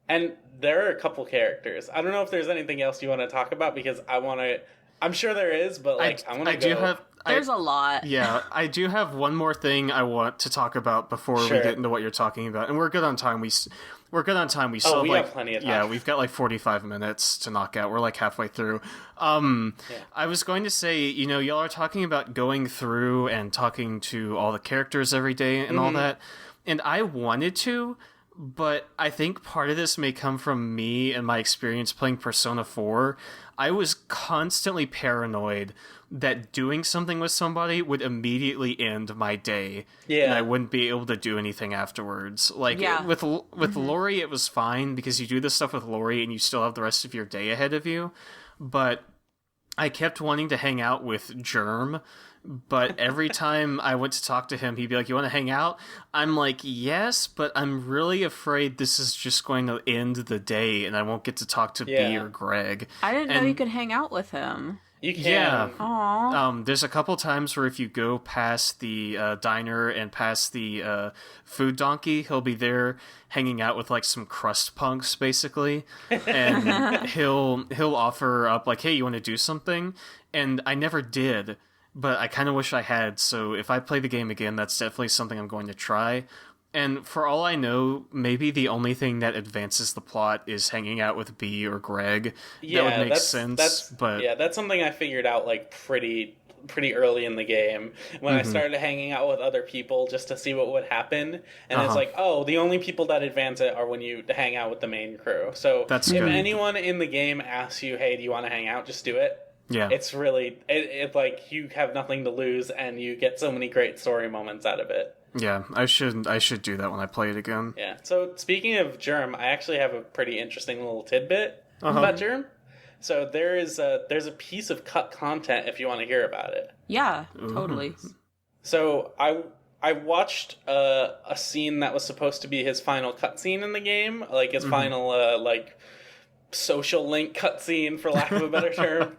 And there are a couple characters. I don't know if there's anything else you want to talk about, because I'm sure there is, but like I want to go. There's a lot. Yeah, I do have one more thing I want to talk about before we get into what you're talking about, and we're good on time. We're good on time. We still have have plenty of time. Yeah, we've got like 45 minutes to knock out. We're like halfway through. I was going to say, y'all are talking about going through and talking to all the characters every day and all that, and I wanted to. but I think part of this may come from me and my experience playing Persona 4. I was constantly paranoid that doing something with somebody would immediately end my day, and I wouldn't be able to do anything afterwards. Like, with Lori, it was fine, because you do this stuff with Lori and you still have the rest of your day ahead of you, but I kept wanting to hang out with Germ, but every time I went to talk to him, he'd be like, "You want to hang out?" I'm like, "Yes, but I'm really afraid this is just going to end the day and I won't get to talk to B or Greg." I didn't know you could hang out with him. You can. Yeah. Aww. There's a couple times where if you go past the diner and past the food donkey, he'll be there hanging out with like some crust punks, basically, and he'll offer up like, "Hey, you want to do something?" And I never did, but I kind of wish I had. So if I play the game again, that's definitely something I'm going to try. And for all I know, maybe the only thing that advances the plot is hanging out with B or Greg. Yeah, that would make sense. But that's something I figured out like pretty early in the game when I started hanging out with other people just to see what would happen. And it's like, oh, the only people that advance it are when you hang out with the main crew. So that's if good. anyone in the game asks you, "Hey, do you want to hang out?" just do it. Yeah, it's really it like you have nothing to lose and you get so many great story moments out of it. Yeah, I should do that when I play it again. Yeah. So speaking of Germ, I actually have a pretty interesting little tidbit about Germ. So there's a piece of cut content if you want to hear about it. Yeah, totally. So I watched a scene that was supposed to be his final cutscene in the game, like his final like social link cutscene, for lack of a better term.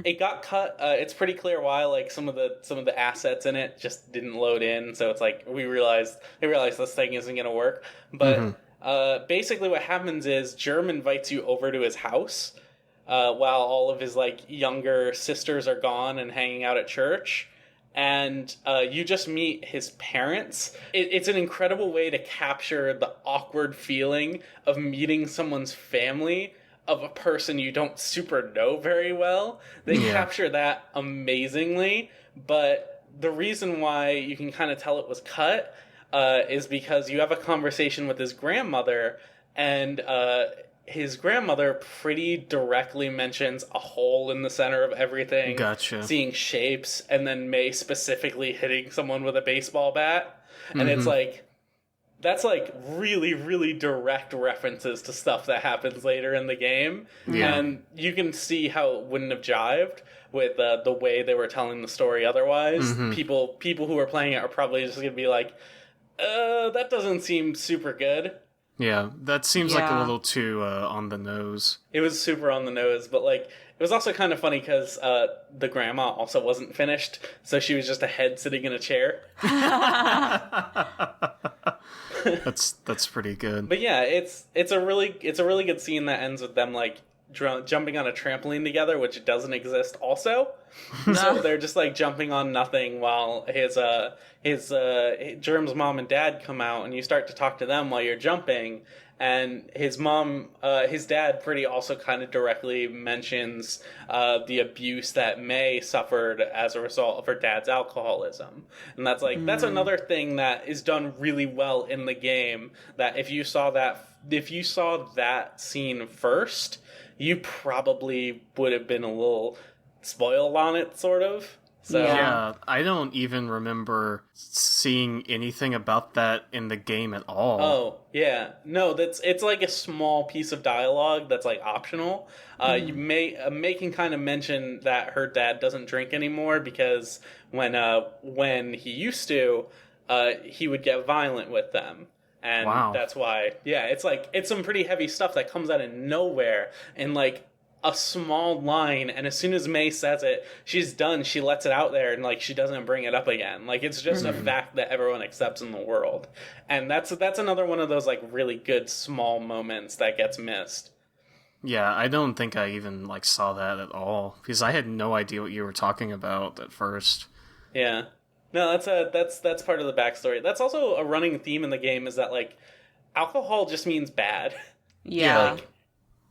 It got cut. It's pretty clear why. Like some of the assets in it just didn't load in, so it's like they realized this thing isn't going to work. But basically, what happens is Germ invites you over to his house while all of his like younger sisters are gone and hanging out at church, and you just meet his parents. It's an incredible way to capture the awkward feeling of meeting someone's family of a person you don't super know very well. They capture that amazingly, but the reason why you can kind of tell it was cut is because you have a conversation with his grandmother, and his grandmother pretty directly mentions a hole in the center of everything, seeing shapes, and then May specifically hitting someone with a baseball bat. And it's like, that's like really, really direct references to stuff that happens later in the game. Yeah. And you can see how it wouldn't have jived with the way they were telling the story otherwise. People who are playing it are probably just going to be like, that doesn't seem super good. Yeah, that seems like a little too on the nose. It was super on the nose, but like it was also kind of funny because the grandma also wasn't finished, so she was just a head sitting in a chair. That's pretty good. But yeah, it's a really good scene that ends with them like jumping on a trampoline together, which doesn't exist also. So they're just like jumping on nothing while his Germ's mom and dad come out, and you start to talk to them while you're jumping. And his dad pretty also kind of directly mentions the abuse that May suffered as a result of her dad's alcoholism. And that's like, that's another thing that is done really well in the game, that if you saw that scene first, you probably would have been a little spoiled on it, sort of. So, yeah, I don't even remember seeing anything about that in the game at all. Oh, yeah. No, it's like a small piece of dialogue that's like optional. May can kind of mention that her dad doesn't drink anymore because when he used to, he would get violent with them. And that's why, it's some pretty heavy stuff that comes out of nowhere, and like a small line, and as soon as May says it, she's done. She lets it out there, and like she doesn't bring it up again. Like it's just a fact that everyone accepts in the world, and that's another one of those like really good small moments that gets missed. Yeah, I don't think I even like saw that at all because I had no idea what you were talking about at first. Yeah, no, that's part of the backstory. That's also a running theme in the game, is that like alcohol just means bad. Yeah,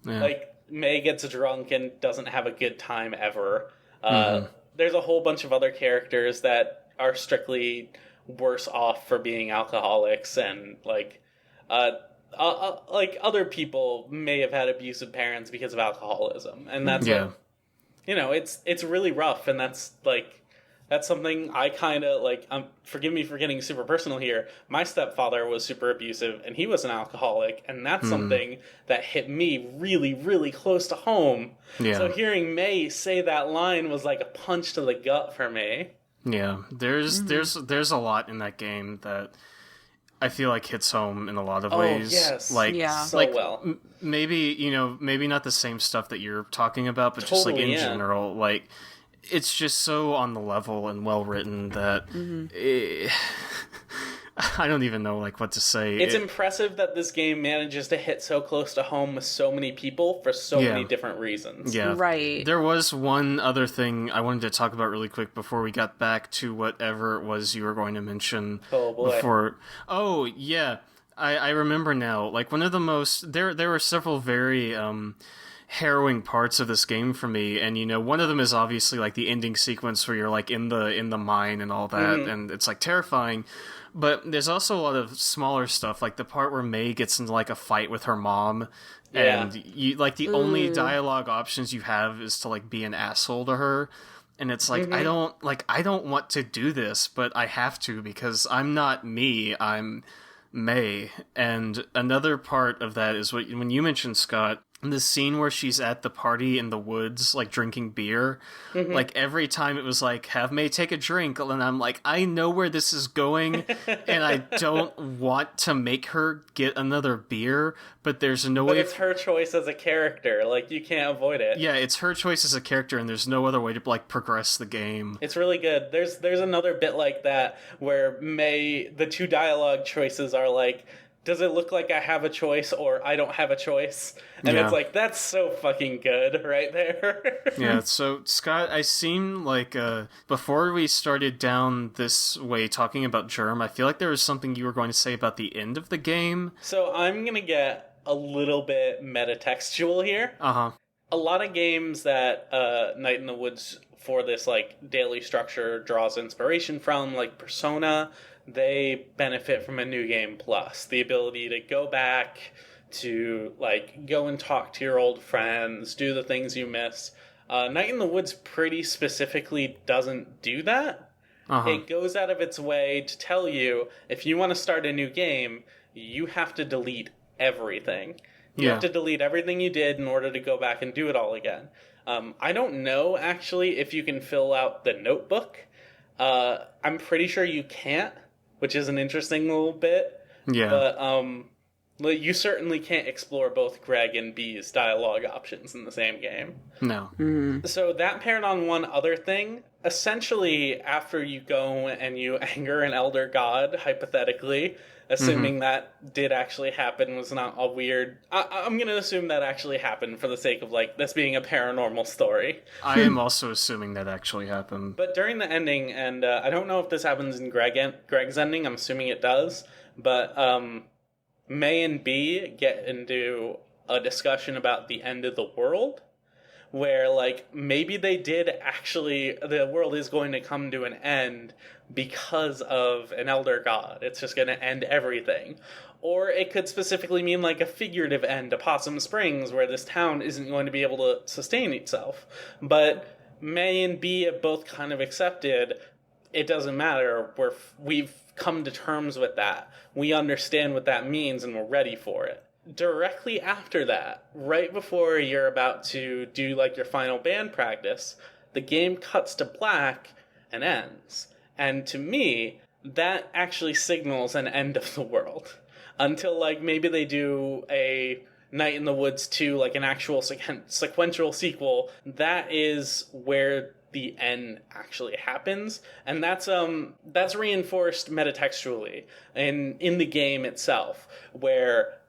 like May gets drunk and doesn't have a good time ever. There's a whole bunch of other characters that are strictly worse off for being alcoholics, and like like other people may have had abusive parents because of alcoholism, and that's Yeah. it's really rough, and that's something I kind of like. Forgive me for getting super personal here. My stepfather was super abusive, and he was an alcoholic, and that's something that hit me really, really close to home. Yeah. So hearing May say that line was like a punch to the gut for me. Yeah, there's a lot in that game that I feel like hits home in a lot of ways. Yes. Like, Yeah. So like well. maybe not the same stuff that you're talking about, but just like Totally, in yeah. general, like it's just so on the level and well written that I don't even know like what to say. It's impressive that this game manages to hit so close to home with so many people for so many different reasons. Yeah. Right. There was one other thing I wanted to talk about really quick before we got back to whatever it was you were going to mention. Oh, boy. Before. Oh, yeah. I remember now. Like, one of the most... There were several very harrowing parts of this game for me, and, one of them is obviously, like, the ending sequence where you're, like, in the mine and all that, and it's, like, terrifying. But there's also a lot of smaller stuff, like the part where May gets into, like, a fight with her mom, and you like the only dialogue options you have is to like be an asshole to her, and it's like I don't want to do this, but I have to because I'm not me, I'm May. And another part of that is when you mentioned, Scott, the scene where she's at the party in the woods, like drinking beer, like every time it was like, have May take a drink, and I'm like, I know where this is going, and I don't want to make her get another beer, but there's no way. But it's her choice as a character, like you can't avoid it. Yeah, it's her choice as a character, and there's no other way to like progress the game. It's really good. There's another bit like that where May, the two dialogue choices are like, does it look like I have a choice or I don't have a choice? And it's like, that's so fucking good right there. Yeah, so Scott, I seem like before we started down this way talking about Germ, I feel like there was something you were going to say about the end of the game. So I'm going to get a little bit metatextual here. Uh-huh. A lot of games that Night in the Woods for this like daily structure draws inspiration from, like Persona, they benefit from a new game plus, the ability to go back, to like go and talk to your old friends, do the things you miss. Night in the Woods pretty specifically doesn't do that. It goes out of its way to tell you, if you want to start a new game, you have to delete everything. You have to delete everything you did in order to go back and do it all again. I don't know, actually, if you can fill out the notebook. I'm pretty sure you can't, which is an interesting little bit. Yeah. But you certainly can't explore both Greg and B's dialogue options in the same game. No. So that paired on one other thing, essentially after you go and you anger an elder god, hypothetically, assuming that did actually happen, was not a weird... I'm going to assume that actually happened for the sake of like this being a paranormal story. I am also assuming that actually happened. But during the ending, and I don't know if this happens in Greg's ending, I'm assuming it does, but May and B get into a discussion about the end of the world, where like maybe they did actually, the world is going to come to an end because of an elder god. It's just going to end everything. Or it could specifically mean like a figurative end to Possum Springs, where this town isn't going to be able to sustain itself. But May and B have both kind of accepted it doesn't matter. We've come to terms with that. We understand what that means and we're ready for it. Directly after that, right before you're about to do like your final band practice, the game cuts to black and ends. And to me, that actually signals an end of the world. Until like maybe they do a Night in the Woods 2, like an actual sequential sequel, that is where the end actually happens, and that's reinforced metatextually in the game itself, where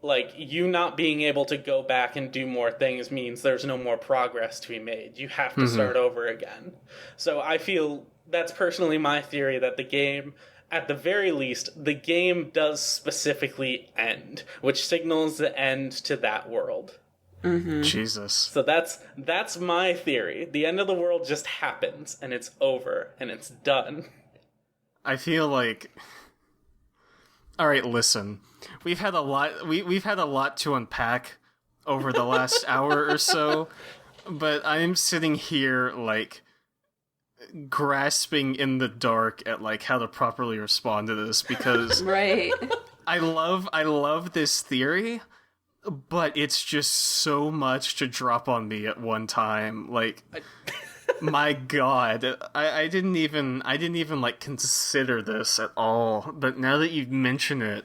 like you not being able to go back and do more things means there's no more progress to be made. You have to start over again. So I feel that's personally my theory, that the game, at the very least, the game does specifically end, which signals the end to that world. Jesus. So that's my theory. The end of the world just happens, and it's over, and it's done. I feel like All right, listen. We've had a lot. We've had a lot to unpack over the last hour or so, but I'm sitting here like grasping in the dark at like how to properly respond to this because Right. I love this theory, but it's just so much to drop on me at one time. Like, my God, I didn't even like consider this at all. But now that you've mentioned it,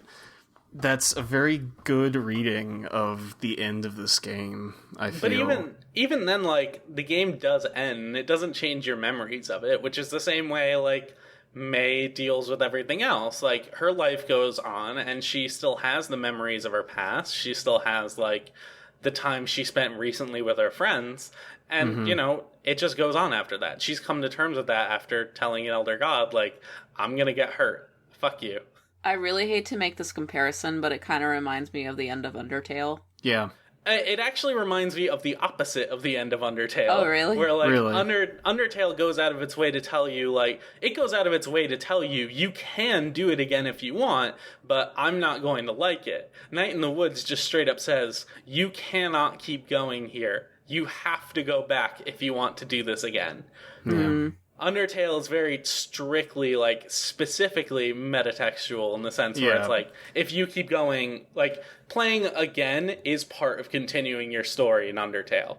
that's a very good reading of the end of this game, I feel. But even then, like, the game does end. It doesn't change your memories of it, which is the same way, like, May deals with everything else. Like, her life goes on, and she still has the memories of her past. She still has, like, the time she spent recently with her friends. And, you know, it just goes on after that. She's come to terms with that after telling an Elder God, like, I'm gonna get hurt. Fuck you. I really hate to make this comparison, but it kind of reminds me of the end of Undertale. Yeah. It actually reminds me of the opposite of the end of Undertale. Oh, really? Where, like, Really? Undertale goes out of its way to tell you, like, it goes out of its way to tell you, you can do it again if you want, but I'm not going to like it. Night in the Woods just straight up says, you cannot keep going here. You have to go back if you want to do this again. Yeah. Undertale is very strictly, like, specifically metatextual in the sense where it's like, if you keep going, like, playing again is part of continuing your story in Undertale.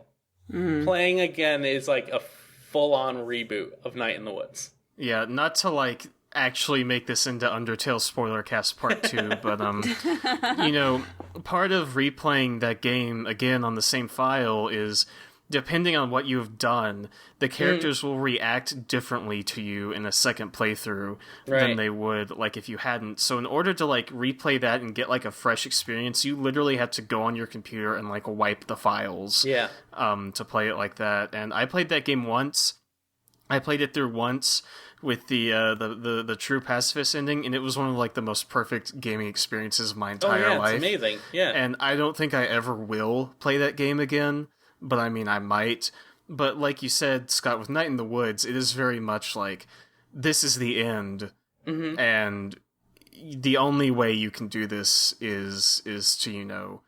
Playing again is, like, a full-on reboot of Night in the Woods. Yeah, not to, like, actually make this into Undertale Spoilercast Part 2, but, you know, part of replaying that game again on the same file is, depending on what you've done, the characters will react differently to you in a second playthrough than they would, like, if you hadn't. So in order to, like, replay that and get, like, a fresh experience, you literally have to go on your computer and, like, wipe the files to play it like that. And I played that game once. I played it through once with the true pacifist ending, and it was one of, like, the most perfect gaming experiences of my entire life. It's amazing. Yeah. And I don't think I ever will play that game again. But I mean, I might. But like you said, Scott, with Night in the Woods, it is very much like, this is the end, and the only way you can do this is to, you know,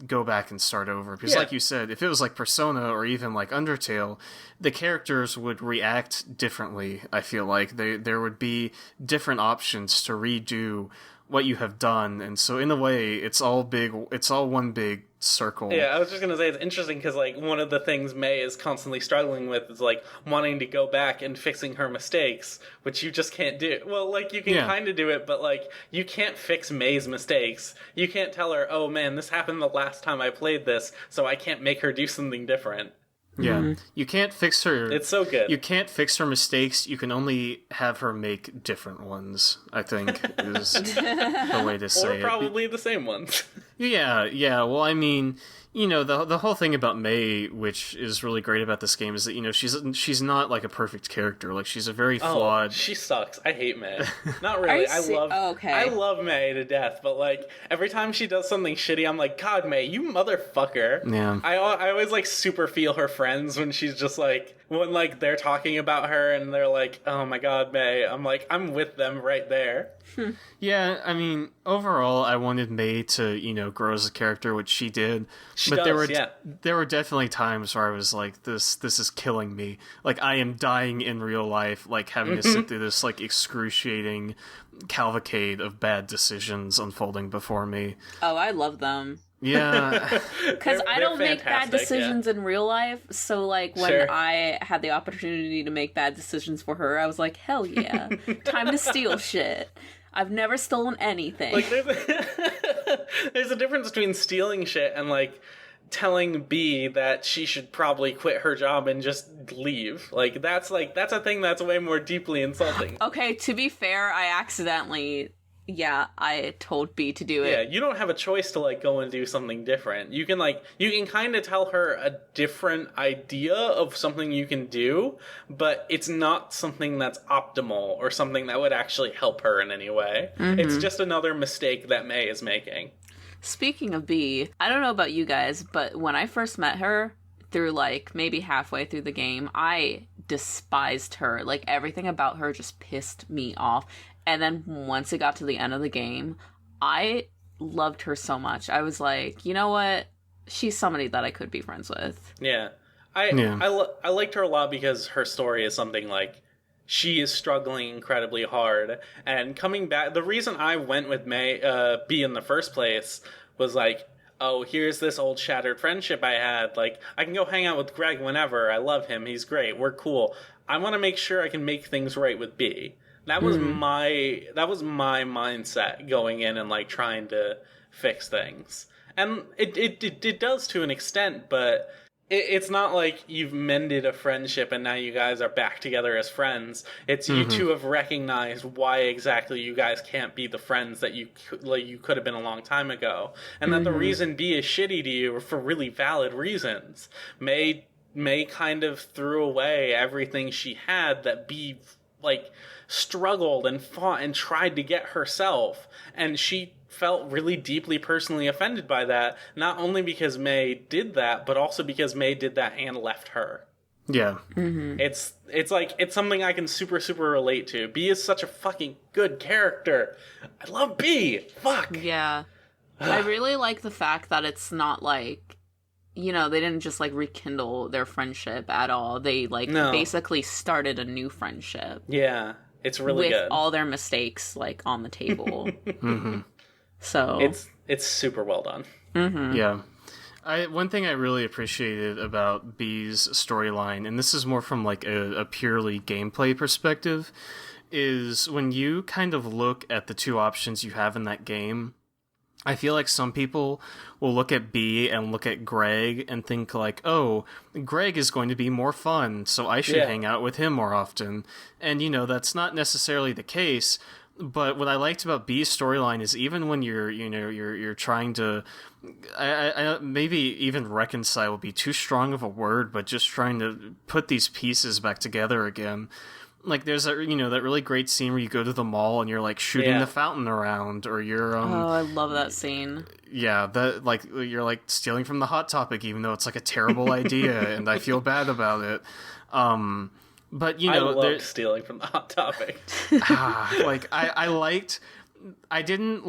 go back and start over. Because like you said, if it was like Persona or even like Undertale, the characters would react differently, I feel like. There would be different options to redo what you have done, and so in a way, it's all one big circle. Yeah, I was just gonna say it's interesting because, like, one of the things May is constantly struggling with is, like, wanting to go back and fixing her mistakes, which you just can't do. Well, like, you can kind of do it, but, like, you can't fix May's mistakes. You can't tell her, oh man, this happened the last time I played this, so I can't make her do something different. Yeah, you can't fix her. It's so good. You can't fix her mistakes. You can only have her make different ones, I think, is the way to say it. Or probably the same ones. Yeah. Well, I mean, you know, the whole thing about May, which is really great about this game, is that, you know, she's not like a perfect character. Like, she's a very flawed. She sucks. I hate May. Not really. I love May to death, but, like, every time she does something shitty, I'm like, God, May, you motherfucker. Yeah. I always, like, super feel her friends when she's just like, when, like, they're talking about her and they're like, oh my God, May. I'm like, I'm with them right there. Yeah, I mean, overall, I wanted May to, you know, grow as a character, which she did. There were definitely times where I was like, this is killing me. Like, I am dying in real life, like, having to sit through this, like, excruciating cavalcade of bad decisions unfolding before me. Oh, I love them. Yeah. Because I don't make bad decisions in real life, so, like, when I had the opportunity to make bad decisions for her, I was like, hell yeah, time to steal shit. I've never stolen anything. Like, there's a difference between stealing shit and, like, telling B that she should probably quit her job and just leave. Like, that's a thing that's way more deeply insulting. Okay, to be fair, I told B to do it. Yeah, you don't have a choice to, like, go and do something different. You can kind of tell her a different idea of something you can do, but it's not something that's optimal or something that would actually help her in any way. It's just another mistake that May is making. Speaking of B, I don't know about you guys, but when I first met her, through, like, maybe halfway through the game, I despised her. Like, everything about her just pissed me off. And then once it got to the end of the game, I loved her so much. I was like, you know what? She's somebody that I could be friends with. Yeah. I liked her a lot because her story is something like she is struggling incredibly hard, and coming back. The reason I went with B in the first place was like, oh, here's this old shattered friendship I had. Like, I can go hang out with Greg whenever. I love him. He's great. We're cool. I want to make sure I can make things right with B. That was my mindset going in and like trying to fix things, and it does to an extent, but. It's not like you've mended a friendship and now you guys are back together as friends. It's you two have recognized why exactly you guys can't be the friends that you could have been a long time ago. And that the reason B is shitty to you are for really valid reasons. May kind of threw away everything she had that B, like, struggled and fought and tried to get herself. And she felt really deeply personally offended by that, not only because May did that, but also because May did that and left her. Yeah. It's like, it's something I can super relate to. B is such a fucking good character. I love B. Fuck. Yeah. I really like the fact that it's not like, you know, they didn't just like rekindle their friendship at all. They like basically started a new friendship. Yeah. It's really good. With all their mistakes like on the table. So it's super well done. Yeah. One thing I really appreciated about B's storyline, and this is more from like a purely gameplay perspective, is when you kind of look at the two options you have in that game, I feel like some people will look at B and look at Greg and think like, oh, Greg is going to be more fun, so I should hang out with him more often. And, you know, that's not necessarily the case. But what I liked about B's storyline is even when you're trying to, I maybe even reconcile would be too strong of a word, but just trying to put these pieces back together again. Like there's that that really great scene where you go to the mall and you're like shooting the fountain around, or you're oh, I love that scene. Yeah, that like you're like stealing from the Hot Topic, even though it's like a terrible idea, and I feel bad about it. But you know, I loved stealing from the Hot Topic. Like I didn't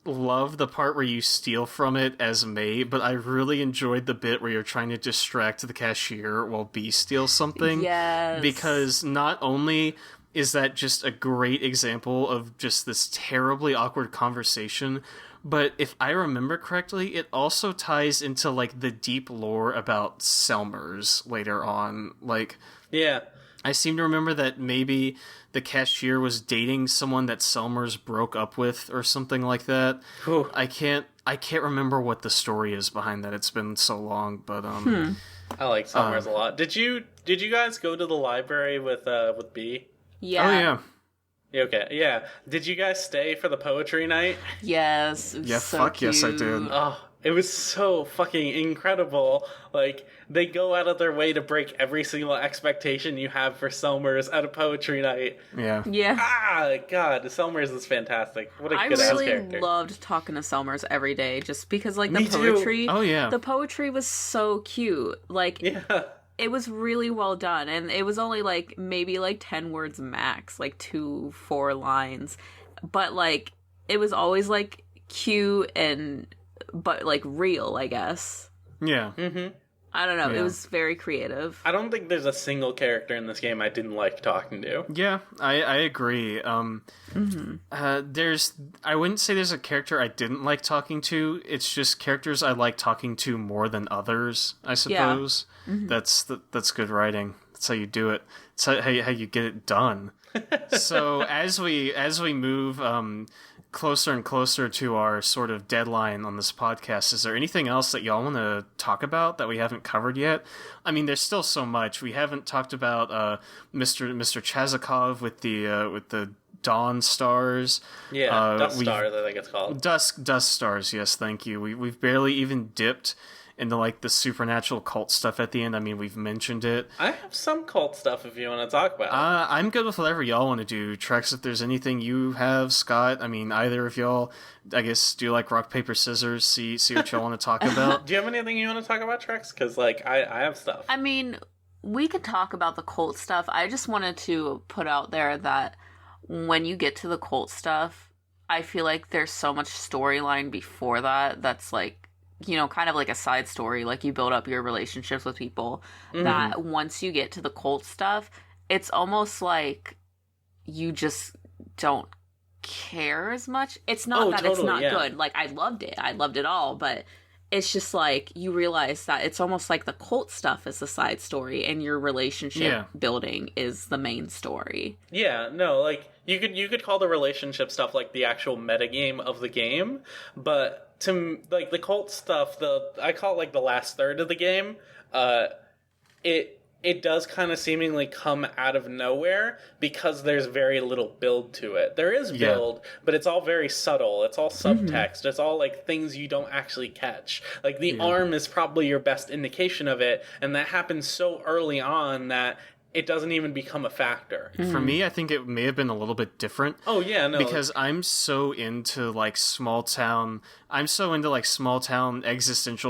love the part where you steal from it as May, but I really enjoyed the bit where you're trying to distract the cashier while B steals something. Yes. Because not only is that just a great example of just this terribly awkward conversation, but if I remember correctly, it also ties into, like, the deep lore about Selmers later on. Like, yeah, I seem to remember that maybe the cashier was dating someone that Selmers broke up with or something like that. Whew. I can't remember what the story is behind that. It's been so long, but I like Selmers a lot. Did you guys go to the library with B? Yeah. Oh yeah. Okay, yeah. Did you guys stay for the poetry night? Yes. Yeah, so fuck cute. yes I did. Oh, it was so fucking incredible. Like, they go out of their way to break every single expectation you have for Selmers at a poetry night. Yeah. Yeah. God, Selmers is fantastic. What a I good-ass really character. loved talking to Selmers every day, just because, like, the Me too. poetry... Oh yeah. The poetry was so cute. Like... Yeah. It was really well done, and it was only, like, maybe, like, 10 words max, like, 2-4 lines. But, like, it was always, like, cute but, like, real, I guess. Yeah. Mm-hmm. I don't know, Yeah. It was very creative. I don't think there's a single character in this game I didn't like talking to. Yeah, I agree. I wouldn't say there's a character I didn't like talking to. It's just characters I like talking to more than others, I suppose. Yeah. Mm-hmm. That's good writing. That's how you do it. It's how you get it done. So as we move closer and closer to our sort of deadline on this podcast, is there anything else that y'all want to talk about that we haven't covered yet? I mean, there's still so much. We haven't talked about Mr. Chazakov with the Dawn Stars. Yeah, Dust Stars, I think it's called. Dust Stars, yes, thank you. We've barely even dipped into, like, the supernatural cult stuff at the end. I mean, we've mentioned it. I have some cult stuff if you want to talk about it. I'm good with whatever y'all want to do. Trex, if there's anything you have, Scott, I mean, either of y'all, I guess, do like rock, paper, scissors, see what y'all want to talk about. Do you have anything you want to talk about, Trex? Because, like, I have stuff. I mean, we could talk about the cult stuff. I just wanted to put out there that when you get to the cult stuff, I feel like there's so much storyline before that that's like, you know, kind of like a side story. Like you build up your relationships with people that once you get to the cult stuff, it's almost like you just don't care as much. It's not that totally, it's not good. Like I loved it all, but it's just like you realize that it's almost like the cult stuff is the side story and your relationship building is the main story. Yeah, no, like you could call the relationship stuff like the actual metagame of the game, but to like the cult stuff, I call it like the last third of the game. It does kind of seemingly come out of nowhere because there's very little build to it. There is build, but it's all very subtle. It's all subtext. It's all like things you don't actually catch. Like the arm is probably your best indication of it, and that happens so early on that it doesn't even become a factor. For me, I think it may have been a little bit different. Oh, yeah, no. Because I'm so into, like, small town existential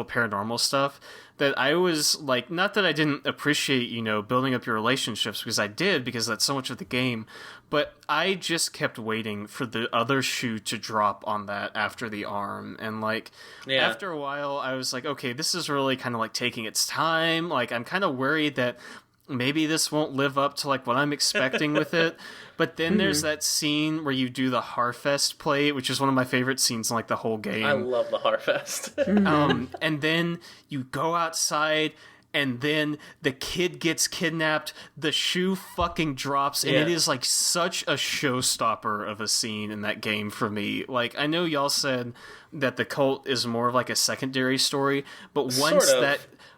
paranormal stuff that I was, like, not that I didn't appreciate, you know, building up your relationships, because I did, because that's so much of the game, but I just kept waiting for the other shoe to drop on that after the arm, and, like, after a while, I was like, okay, this is really kind of, like, taking its time, like, I'm kind of worried that maybe this won't live up to like what I'm expecting with it. But then there's that scene where you do the Harfest play, which is one of my favorite scenes in like the whole game. I love the Harfest. And then you go outside and then the kid gets kidnapped, the shoe fucking drops, and it is like such a showstopper of a scene in that game for me. Like, I know y'all said that the cult is more of like a secondary story, but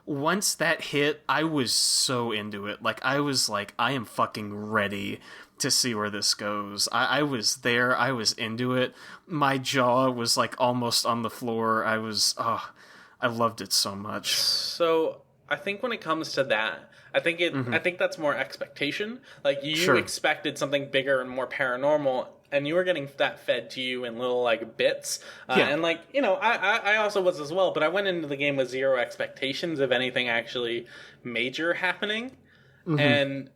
once that hit, I was so into it. Like, I was like, I am fucking ready to see where this goes. I was there. I was into it. My jaw was, like, almost on the floor. I loved it so much. So, I think when it comes to that, I think that's more expectation. Like, you expected something bigger and more paranormal, and you were getting that fed to you in little, like, bits. And, like, you know, I also was as well, but I went into the game with zero expectations of anything actually major happening. And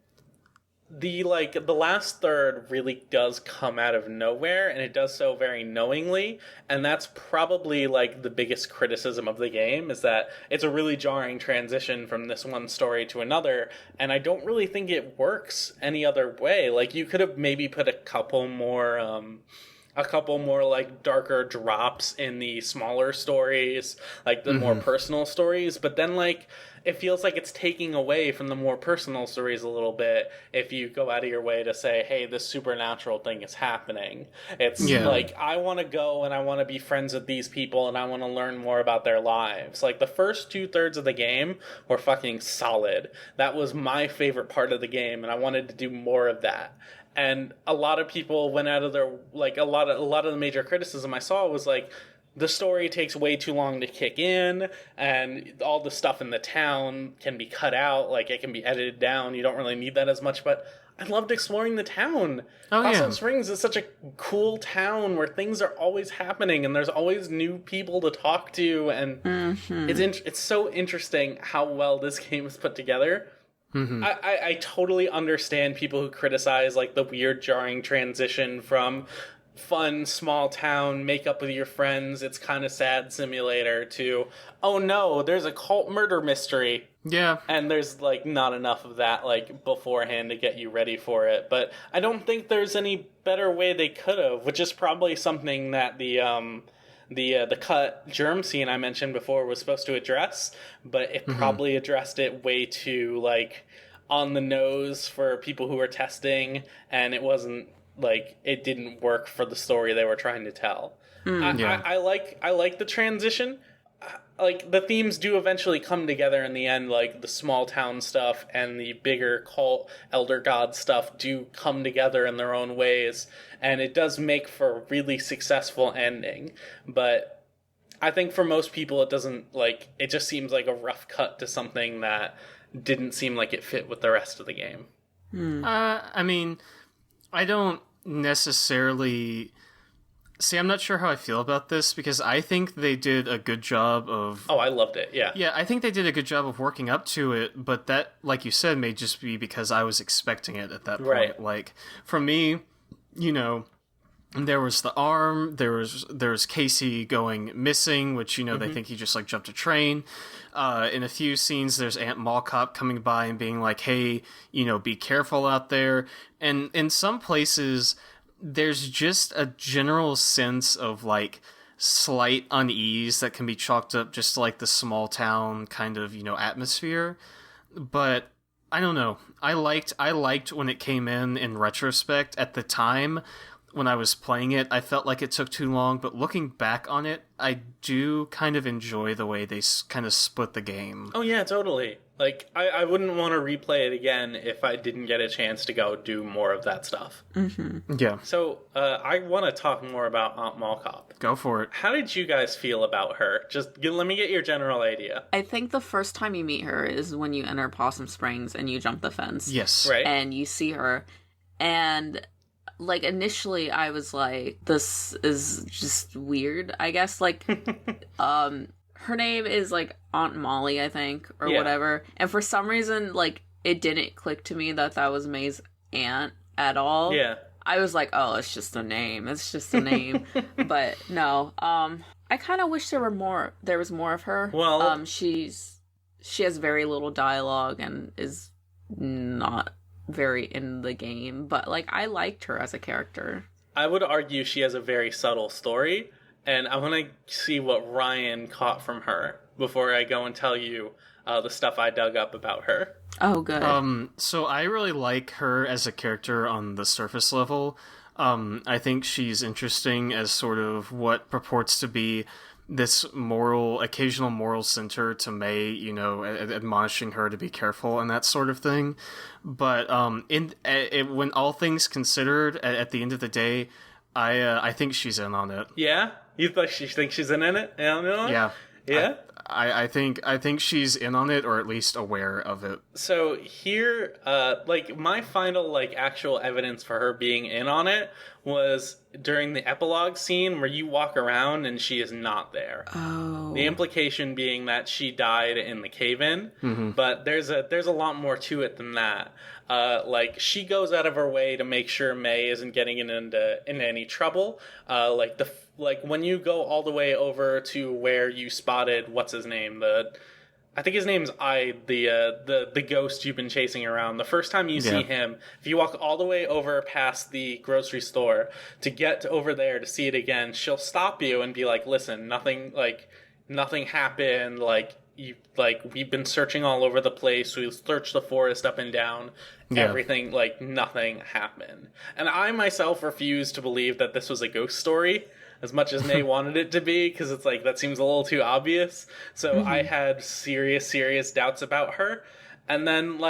the last third really does come out of nowhere, and it does so very knowingly, and that's probably, like, the biggest criticism of the game, is that it's a really jarring transition from this one story to another, and I don't really think it works any other way. Like, you could have maybe put a couple more, like, darker drops in the smaller stories, like, the more personal stories, but then, like, it feels like it's taking away from the more personal stories a little bit if you go out of your way to say, hey, this supernatural thing is happening. It's like, I want to go and I want to be friends with these people and I want to learn more about their lives. Like, the first 2/3 of the game were fucking solid. That was my favorite part of the game, and I wanted to do more of that. And a lot of people went out of their, like, a lot of the major criticism I saw was like, the story takes way too long to kick in, and all the stuff in the town can be cut out, like, it can be edited down, you don't really need that as much, but I loved exploring the town. Possum Springs is such a cool town where things are always happening, and there's always new people to talk to, and it's so interesting how well this game is put together. I totally understand people who criticize, like, the weird, jarring transition from fun, small town, make up with your friends, it's kind of sad simulator, to, oh no, there's a cult murder mystery. Yeah. And there's, like, not enough of that, like, beforehand to get you ready for it. But I don't think there's any better way they could have, which is probably something that the cut germ scene I mentioned before was supposed to address, but it probably addressed it way too, like, on the nose for people who were testing, and it wasn't, like, it didn't work for the story they were trying to tell. I like the transition. Like, the themes do eventually come together in the end, like, the small town stuff and the bigger cult elder god stuff do come together in their own ways, and it does make for a really successful ending. But I think for most people it doesn't, like, it just seems like a rough cut to something that didn't seem like it fit with the rest of the game. I mean, I don't necessarily... See, I'm not sure how I feel about this, because I think they did a good job of... Oh, I loved it, yeah. Yeah, I think they did a good job of working up to it, but that, like you said, may just be because I was expecting it at that point. Right. Like, for me, you know, there was the arm. There was Casey going missing, which they think he just like jumped a train. In a few scenes, there's Aunt Mall Cop coming by and being like, "Hey, be careful out there." And in some places, there's just a general sense of like slight unease that can be chalked up just to like the small town kind of atmosphere. But I don't know. I liked when it came in retrospect. At the time when I was playing it, I felt like it took too long, but looking back on it, I do kind of enjoy the way they kind of split the game. Oh yeah, totally. Like, I wouldn't want to replay it again if I didn't get a chance to go do more of that stuff. Mm-hmm. Yeah. So, I want to talk more about Aunt Mall Cop. Go for it. How did you guys feel about her? Let me get your general idea. I think the first time you meet her is when you enter Possum Springs and you jump the fence. Yes. Right. And you see her, and like initially I was like, this is just weird, I guess. Like her name is like Aunt Molly, I think, or whatever. And for some reason, like, it didn't click to me that was May's aunt at all. Yeah. I was like, oh, it's just a name. It's just a name. But no. I kind of wish there was more of her. Well, she has very little dialogue and is not very in the game, but like I liked her as a character. I would argue she has a very subtle story, and I want to see what Ryan caught from her before I go and tell you the stuff I dug up about her. Oh, good. So I really like her as a character on the surface level. I think she's interesting as sort of what purports to be this occasional moral center to May, admonishing her to be careful and that sort of thing. But when all things considered, at the end of the day, I think she's in on it. Yeah? You think she's in it? Yeah. Yeah? I think she's in on it, or at least aware of it. So here, my final, actual evidence for her being in on it was during the epilogue scene where you walk around and she is not there. Oh. The implication being that she died in the cave-in, but there's a lot more to it than that. She goes out of her way to make sure May isn't getting into any trouble. When you go all the way over to where you spotted what's his name, I think his name's the ghost you've been chasing around. The first time you see him, if you walk all the way over past the grocery store to get over there to see it again, she'll stop you and be like, "Listen, nothing happened. We've been searching all over the place. We've searched the forest up and down. Everything, nothing happened." And I myself refuse to believe that this was a ghost story, as much as May wanted it to be, because it's that seems a little too obvious. So I had serious doubts about her. And then,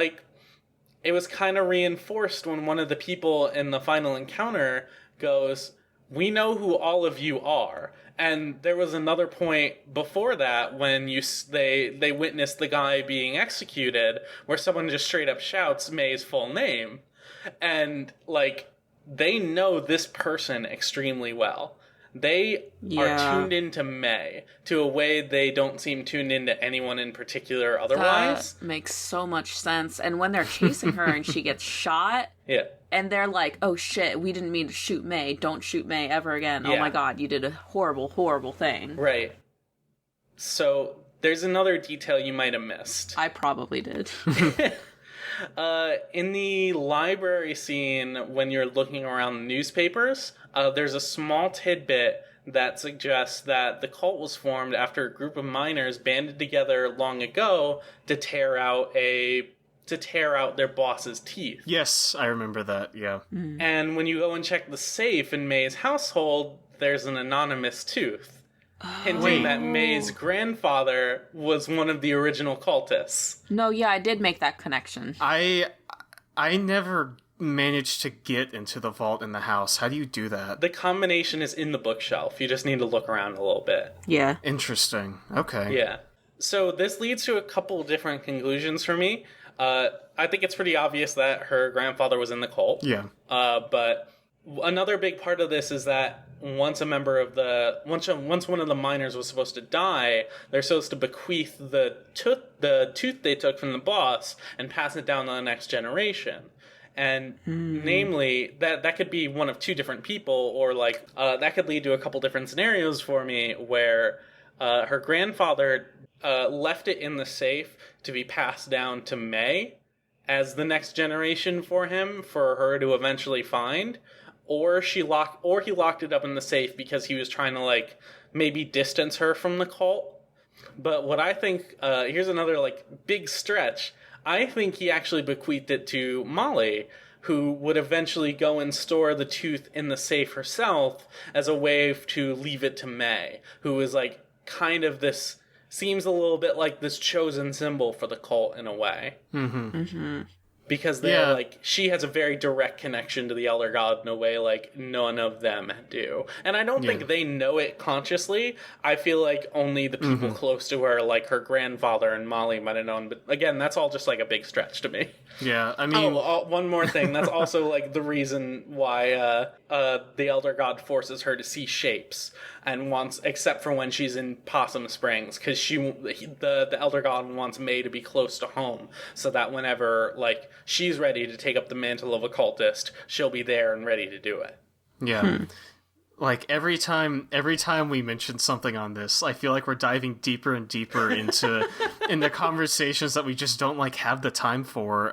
it was kind of reinforced when one of the people in the final encounter goes, "We know who all of you are." And there was another point before that when they witnessed the guy being executed, where someone just straight up shouts May's full name. And, they know this person extremely well. They are tuned into May to a way they don't seem tuned into anyone in particular otherwise. That makes so much sense. And when they're chasing her and she gets shot, and they're like, "Oh shit, we didn't mean to shoot May. Don't shoot May ever again. Oh my god, you did a horrible, horrible thing." Right. So there's another detail you might have missed. I probably did. In the library scene, when you're looking around the newspapers, there's a small tidbit that suggests that the cult was formed after a group of miners banded together long ago to tear out their boss's teeth. Yes, I remember that, yeah. And when you go and check the safe in May's household, there's an anonymous tooth, hinting that May's grandfather was one of the original cultists. No, yeah, I did make that connection. I never managed to get into the vault in the house. How do you do that? The combination is in the bookshelf. You just need to look around a little bit. Yeah. Interesting. Okay. Yeah. So this leads to a couple different conclusions for me. I think it's pretty obvious that her grandfather was in the cult. Yeah. But another big part of this is that once one of the miners was supposed to die, they're supposed to bequeath the tooth they took from the boss and pass it down to the next generation. And namely, that could be one of two different people, or like that could lead to a couple different scenarios for me where her grandfather left it in the safe to be passed down to May as the next generation for him, for her to eventually find, or he locked it up in the safe because he was trying to like maybe distance her from the cult. But what I think, here's another like big stretch. I think he actually bequeathed it to Molly, who would eventually go and store the tooth in the safe herself as a way to leave it to May, who is like kind of this, seems a little bit like this chosen symbol for the cult in a way. Because they're like, she has a very direct connection to the Elder God in a way like none of them do. And I don't think they know it consciously. I feel like only the people close to her, like her grandfather and Molly, might have known. But again, that's all just like a big stretch to me. Yeah, I mean... one more thing. That's also like the reason why the Elder God forces her to see shapes and wants, except for when she's in Possum Springs, because the Elder God wants May to be close to home, so that whenever like she's ready to take up the mantle of occultist, she'll be there and ready to do it. Yeah. Like every time we mention something on this, I feel like we're diving deeper and deeper into conversations that we just don't like have the time for.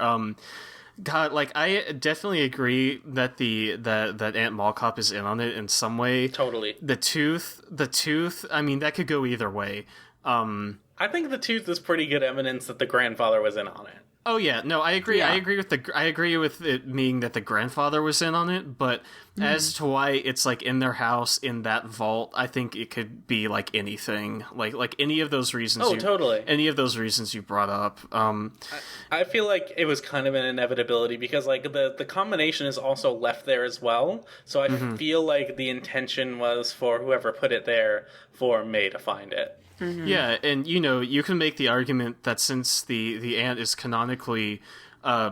God, like I definitely agree that that Aunt Mall Cop is in on it in some way. Totally. The tooth. I mean, that could go either way. I think the tooth is pretty good evidence that the grandfather was in on it. Oh yeah, no, I agree. Yeah. I agree with it being that the grandfather was in on it, but as to why it's like in their house in that vault, I think it could be like anything, like any of those reasons. Oh, totally. Any of those reasons you brought up. I feel like it was kind of an inevitability because like the combination is also left there as well. So I feel like the intention was for whoever put it there for May to find it. Yeah, and you can make the argument that since the aunt is canonically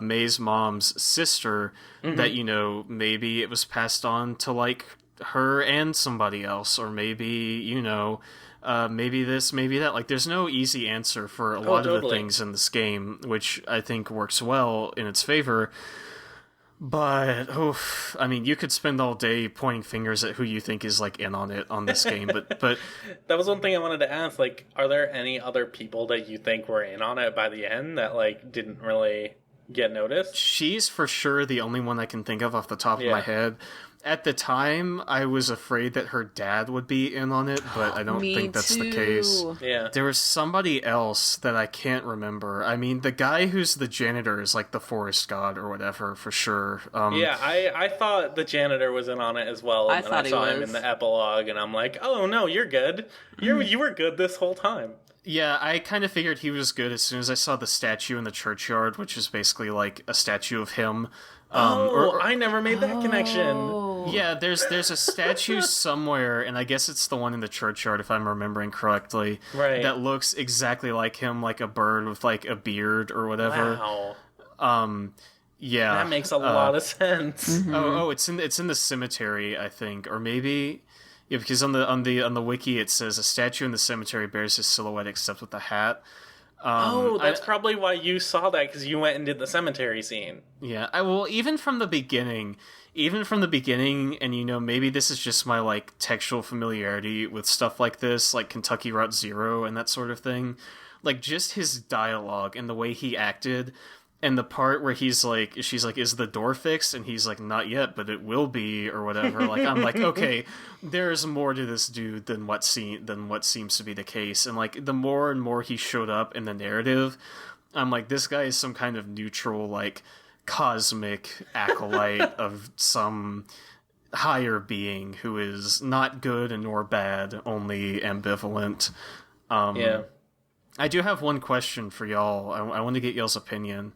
May's mom's sister, that maybe it was passed on to like her and somebody else, or maybe maybe this, maybe that. Like, there's no easy answer for a lot of the things in this game, which I think works well in its favor. But, I mean, you could spend all day pointing fingers at who you think is, like, in on it on this game, but... That was one thing I wanted to ask, like, are there any other people that you think were in on it by the end that, like, didn't really get noticed? She's for sure the only one I can think of off the top of my head. At the time, I was afraid that her dad would be in on it, but I don't think that's the case. Yeah. There was somebody else that I can't remember. I mean, the guy who's the janitor is like the forest god or whatever, for sure. Yeah, I thought the janitor was in on it as well, and then I saw him in the epilogue, and I'm like, oh no, you're good. You were good this whole time. Yeah, I kind of figured he was good as soon as I saw the statue in the churchyard, which is basically like a statue of him. I never made that connection. Yeah, there's a statue somewhere, and I guess it's the one in the churchyard, if I'm remembering correctly. Right. That looks exactly like him, like a bird with like a beard or whatever. Wow. Yeah. That makes a lot of sense. Oh, it's in the cemetery, I think, or maybe. Yeah, because on the wiki it says a statue in the cemetery bears his silhouette except with a hat. That's probably why you saw that, because you went and did the cemetery scene. Yeah, even from the beginning, and maybe this is just my like textual familiarity with stuff like this, like Kentucky Route Zero and that sort of thing, like just his dialogue and the way he acted. And the part where she's like, is the door fixed? And he's like, not yet, but it will be, or whatever. Like, I'm like, okay, there's more to this dude than what seems to be the case. And like, the more and more he showed up in the narrative, I'm like, this guy is some kind of neutral, like, cosmic acolyte of some higher being who is not good and nor bad, only ambivalent. Yeah. I do have one question for y'all. I want to get y'all's opinion.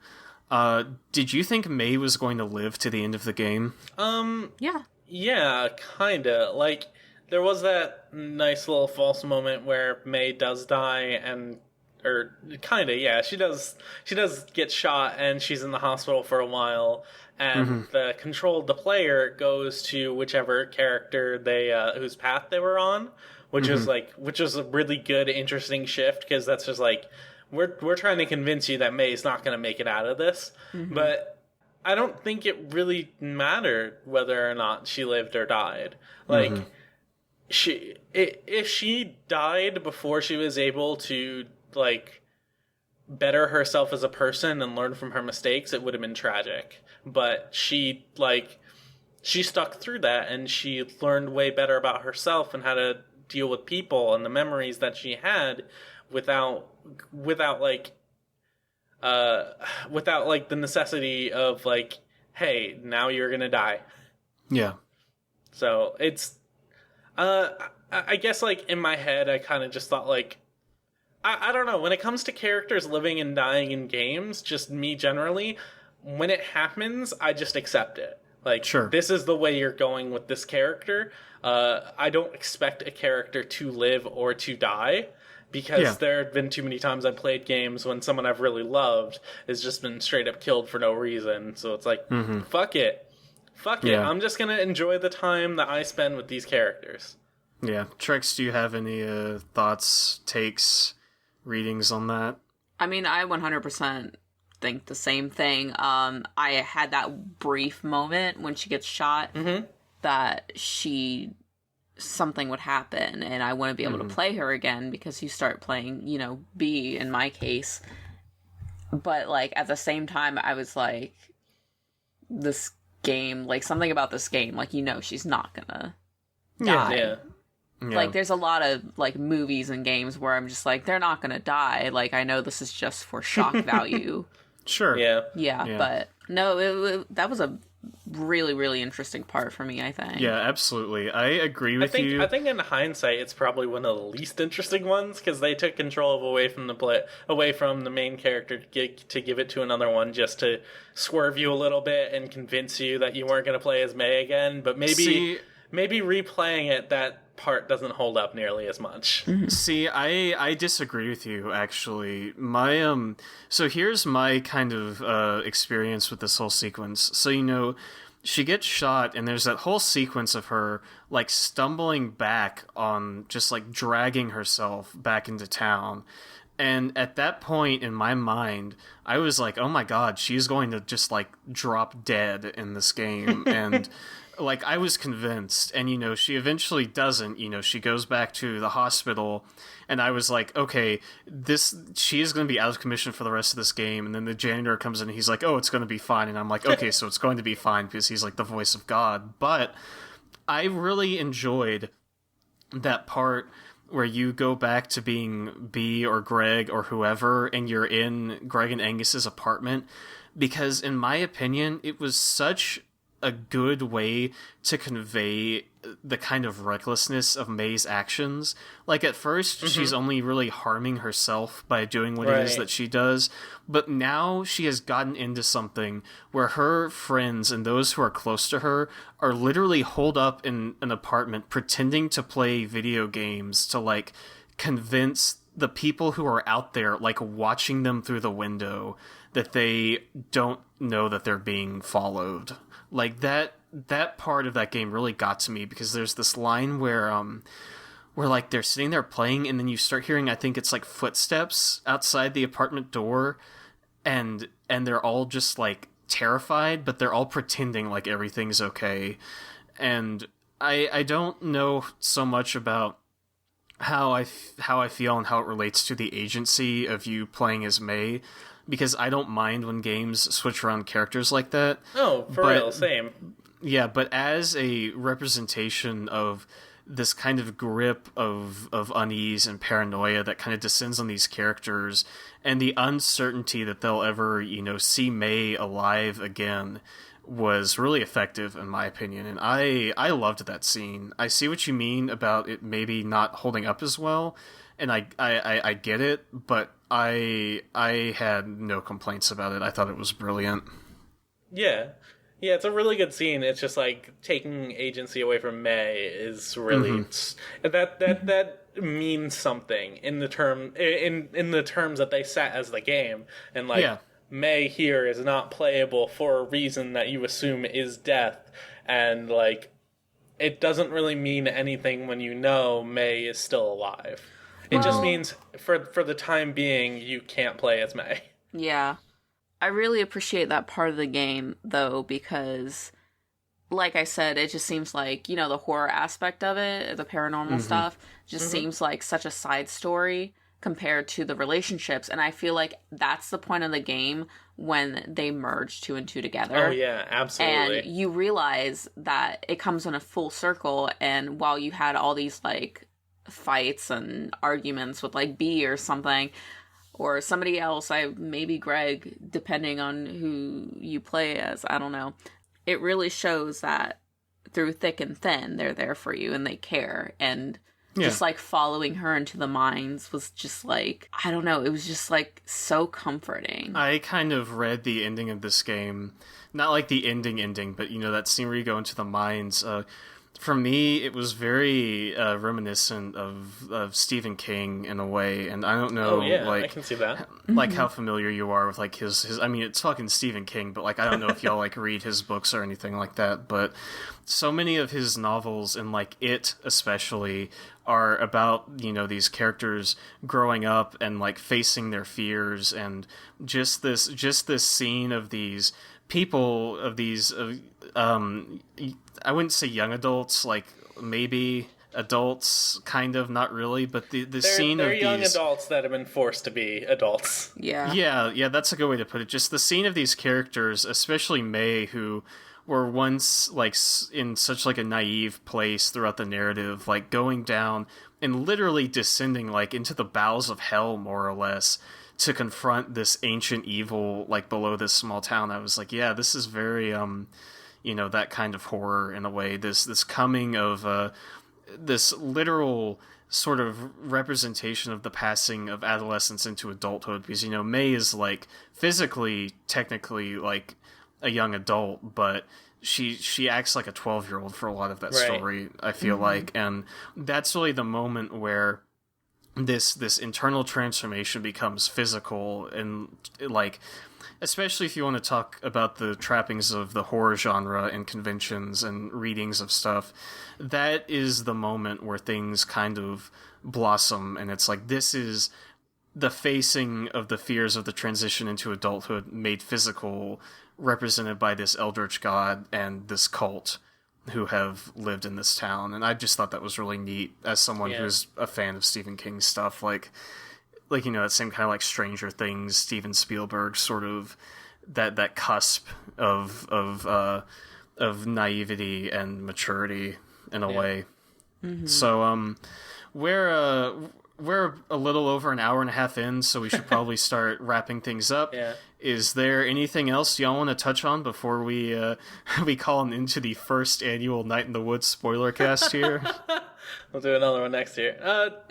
Did you think May was going to live to the end of the game? Yeah. Yeah, kinda. Like, there was that nice little false moment where May does die, or kinda, yeah. She does get shot, and she's in the hospital for a while, and the control of the player goes to whichever character whose path they were on. Which is a really good, interesting shift, because that's just like, we're trying to convince you that May's not going to make it out of this. But I don't think it really mattered whether or not she lived or died. Like, if she died before she was able to, like, better herself as a person and learn from her mistakes, it would have been tragic. But she stuck through that, and she learned way better about herself and how to deal with people and the memories that she had without the necessity of, like, hey, now you're gonna die. Yeah. So it's I guess, like, in my head I kind of just thought, like, I don't know, when it comes to characters living and dying in games, just me generally, when it happens, I just accept it. Like, sure, this is the way you're going with this character. I don't expect a character to live or to die, because there have been too many times I've played games when someone I've really loved has just been straight up killed for no reason. So it's like, fuck it. I'm just going to enjoy the time that I spend with these characters. Yeah. Trex, do you have any thoughts, takes, readings on that? I mean, I 100% think the same thing. I had that brief moment when she gets shot that something would happen and I wouldn't be able to play her again, because you start playing, B in my case. But, like, at the same time, I was like, this game, like, something about this game, like, she's not gonna die. Yeah. Like, there's a lot of, like, movies and games where I'm just like, they're not gonna die. Like, I know this is just for shock value. Sure. Yeah, but no, that was a really, really interesting part for me, I think. Yeah, absolutely. I agree with you. I think in hindsight, it's probably one of the least interesting ones, because they took control away from the main character to give it to another one, just to swerve you a little bit and convince you that you weren't going to play as May again. But maybe replaying it, that part doesn't hold up nearly as much. See, I disagree with you, actually. My so here's my kind of experience with this whole sequence. So, she gets shot, and there's that whole sequence of her, like, stumbling back on, just, like, dragging herself back into town. And at that point in my mind, I was like, oh my god, she's going to just, like, drop dead in this game. And like, I was convinced, and, she eventually doesn't. She goes back to the hospital, and I was like, okay, she is going to be out of commission for the rest of this game. And then the janitor comes in, and he's like, oh, it's going to be fine. And I'm like, okay, so it's going to be fine, because he's, like, the voice of God. But I really enjoyed that part where you go back to being B or Greg or whoever, and you're in Greg and Angus's apartment, because in my opinion, it was such a good way to convey the kind of recklessness of May's actions. Like, at first, she's only really harming herself by doing what it is that she does, but now she has gotten into something where her friends and those who are close to her are literally holed up in an apartment pretending to play video games to, like, convince the people who are out there, like, watching them through the window, that they don't know that they're being followed. Like, that part of that game really got to me, because there's this line where like, they're sitting there playing, and then you start hearing, I think it's like footsteps outside the apartment door, and they're all just, like, terrified, but they're all pretending like everything's okay. And I don't know so much about how I feel and how it relates to the agency of you playing as May, because I don't mind when games switch around characters like that. Oh, for real, same. Yeah, but as a representation of this kind of grip of unease and paranoia that kind of descends on these characters, and the uncertainty that they'll ever, see May alive again, was really effective, in my opinion. And I loved that scene. I see what you mean about it maybe not holding up as well, and I get it, but I had no complaints about it. I thought it was brilliant. Yeah, it's a really good scene. It's just, like, taking agency away from May is really that means something in the terms that they set as the game, and, like, May here is not playable for a reason that you assume is death, and, like, it doesn't really mean anything when May is still alive. It just means for the time being, you can't play as May. Yeah. I really appreciate that part of the game, though, because, like I said, it just seems like, you know, the horror aspect of it, the paranormal stuff, just seems like such a side story compared to the relationships. And I feel like that's the point of the game when they merge two and two together. Oh, yeah, absolutely. And you realize that it comes in a full circle, and while you had all these, like, fights and arguments with, like, B or something, or somebody else, maybe Greg, depending on who you play as, I don't know. It really shows that through thick and thin, they're there for you and they care. And just like following her into the mines was just like, I don't know, it was just like so comforting. I kind of read the ending of this game, not like the ending, but you know, that scene where you go into the mines. For me, it was very reminiscent of Stephen King in a way, and I don't know, I can see that. Like how familiar you are with like his. I mean, it's fucking Stephen King, but like I don't know if y'all like read his books or anything like that. But so many of his novels, and like It especially, are about, you know, these characters growing up and like facing their fears, and just this scene of these people, of these I wouldn't say young adults, like maybe adults, kind of, not really, but the scene of these... They're young adults that have been forced to be adults. Yeah, that's a good way to put it. Just the scene of these characters, especially May, who were once, like, in such, like, a naive place throughout the narrative, like, going down and literally descending, like, into the bowels of hell, more or less, to confront this ancient evil, like, below this small town. I was like, yeah, this is very, you know, that kind of horror in a way. This coming of this literal sort of representation of the passing of adolescence into adulthood, because, you know, May is like physically, technically like a young adult, but she acts like a 12-year-old for a lot of that story, I feel like, and that's really the moment where this internal transformation becomes physical, and like, especially if you want to talk about the trappings of the horror genre and conventions and readings of stuff, that is the moment where things kind of blossom, and it's like, this is the facing of the fears of the transition into adulthood made physical, represented by this eldritch god and this cult who have lived in this town. And I just thought that was really neat as someone who's a fan of Stephen King's stuff, like, you know, that same kind of like Stranger Things, Steven Spielberg sort of that cusp of naivety and maturity in a way. So we're a little over an hour and a half in, so we should probably start wrapping things up. Is there anything else y'all want to touch on before we call an into the first annual Night in the Woods spoiler cast here? We'll do another one next year.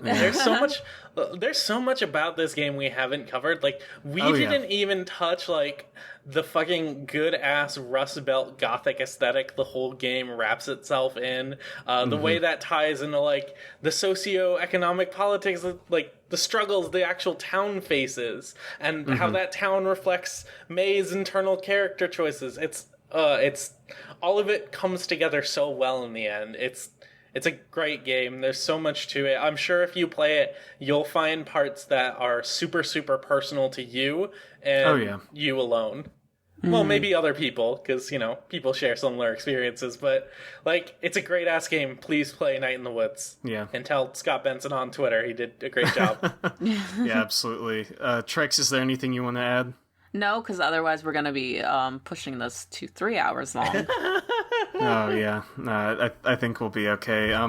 There's so much about this game we haven't covered. Like, we didn't even touch, like, the fucking good-ass Rust Belt Gothic aesthetic the whole game wraps itself in. The way that ties into, like, the socio-economic politics, like, the struggles the actual town faces, and how that town reflects May's internal character choices. It's all of it comes together so well in the end. It's a great game. There's so much to it. I'm sure if you play it, you'll find parts that are super, super personal to you and you alone. Well, maybe other people, because, you know, people share similar experiences, but, like, it's a great-ass game. Please play Night in the Woods. Yeah. And tell Scott Benson on Twitter. He did a great job. Yeah, absolutely. Trex, is there anything you want to add? No, because otherwise we're going to be pushing this to 3 hours long. Oh, yeah. I think we'll be okay. I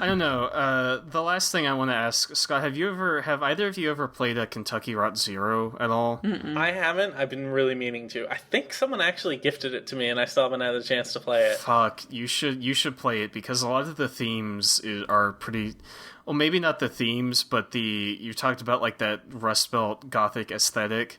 don't know. The last thing I want to ask, Scott, have either of you ever played a Kentucky Route Zero at all? I haven't. I've been really meaning to. I think someone actually gifted it to me, and I still haven't had a chance to play it. Fuck, you should play it, because a lot of the themes are pretty... Well, maybe not the themes, but you talked about, like, that Rust Belt Gothic aesthetic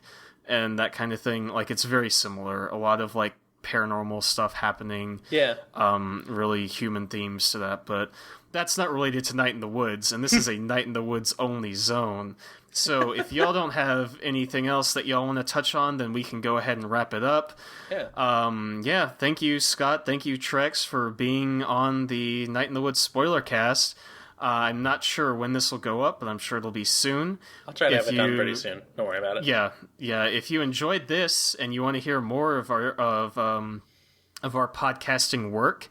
and that kind of thing. Like, it's very similar. A lot of, like, paranormal stuff happening. Yeah. Really human themes to that, but that's not related to Night in the Woods, and this is a Night in the Woods only zone. So if y'all don't have anything else that y'all want to touch on, then we can go ahead and wrap it up. Yeah. Thank you, Scott. Thank you, Trex, for being on the Night in the Woods spoiler cast. I'm not sure when this will go up, but I'm sure it'll be soon. I'll try to have it done pretty soon. Don't worry about it. Yeah. If you enjoyed this and you want to hear more of our podcasting work,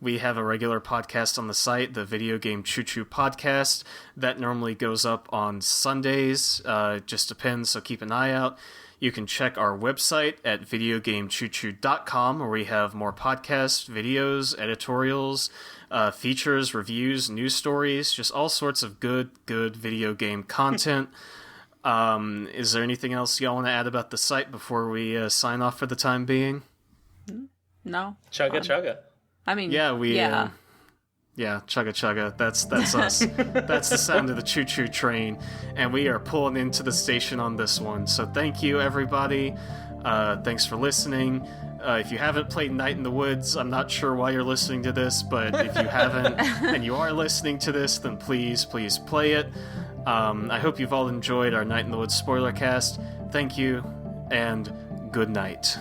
we have a regular podcast on the site, the Video Game Choo Choo Podcast. That normally goes up on Sundays. It just depends, so keep an eye out. You can check our website at videogamechoochoo.com, where we have more podcasts, videos, editorials, features, reviews, news stories, just all sorts of good video game content. Is there anything else y'all want to add about the site before we sign off for the time being? No. Chugga. I mean, yeah, chugga chugga. That's us. That's the sound of the choo-choo train, and we are pulling into the station on this one. So thank you, everybody. Thanks for listening. If you haven't played Night in the Woods, I'm not sure why you're listening to this, but if you haven't and you are listening to this, then please play it. I hope you've all enjoyed our Night in the Woods Spoilercast. Thank you, and good night.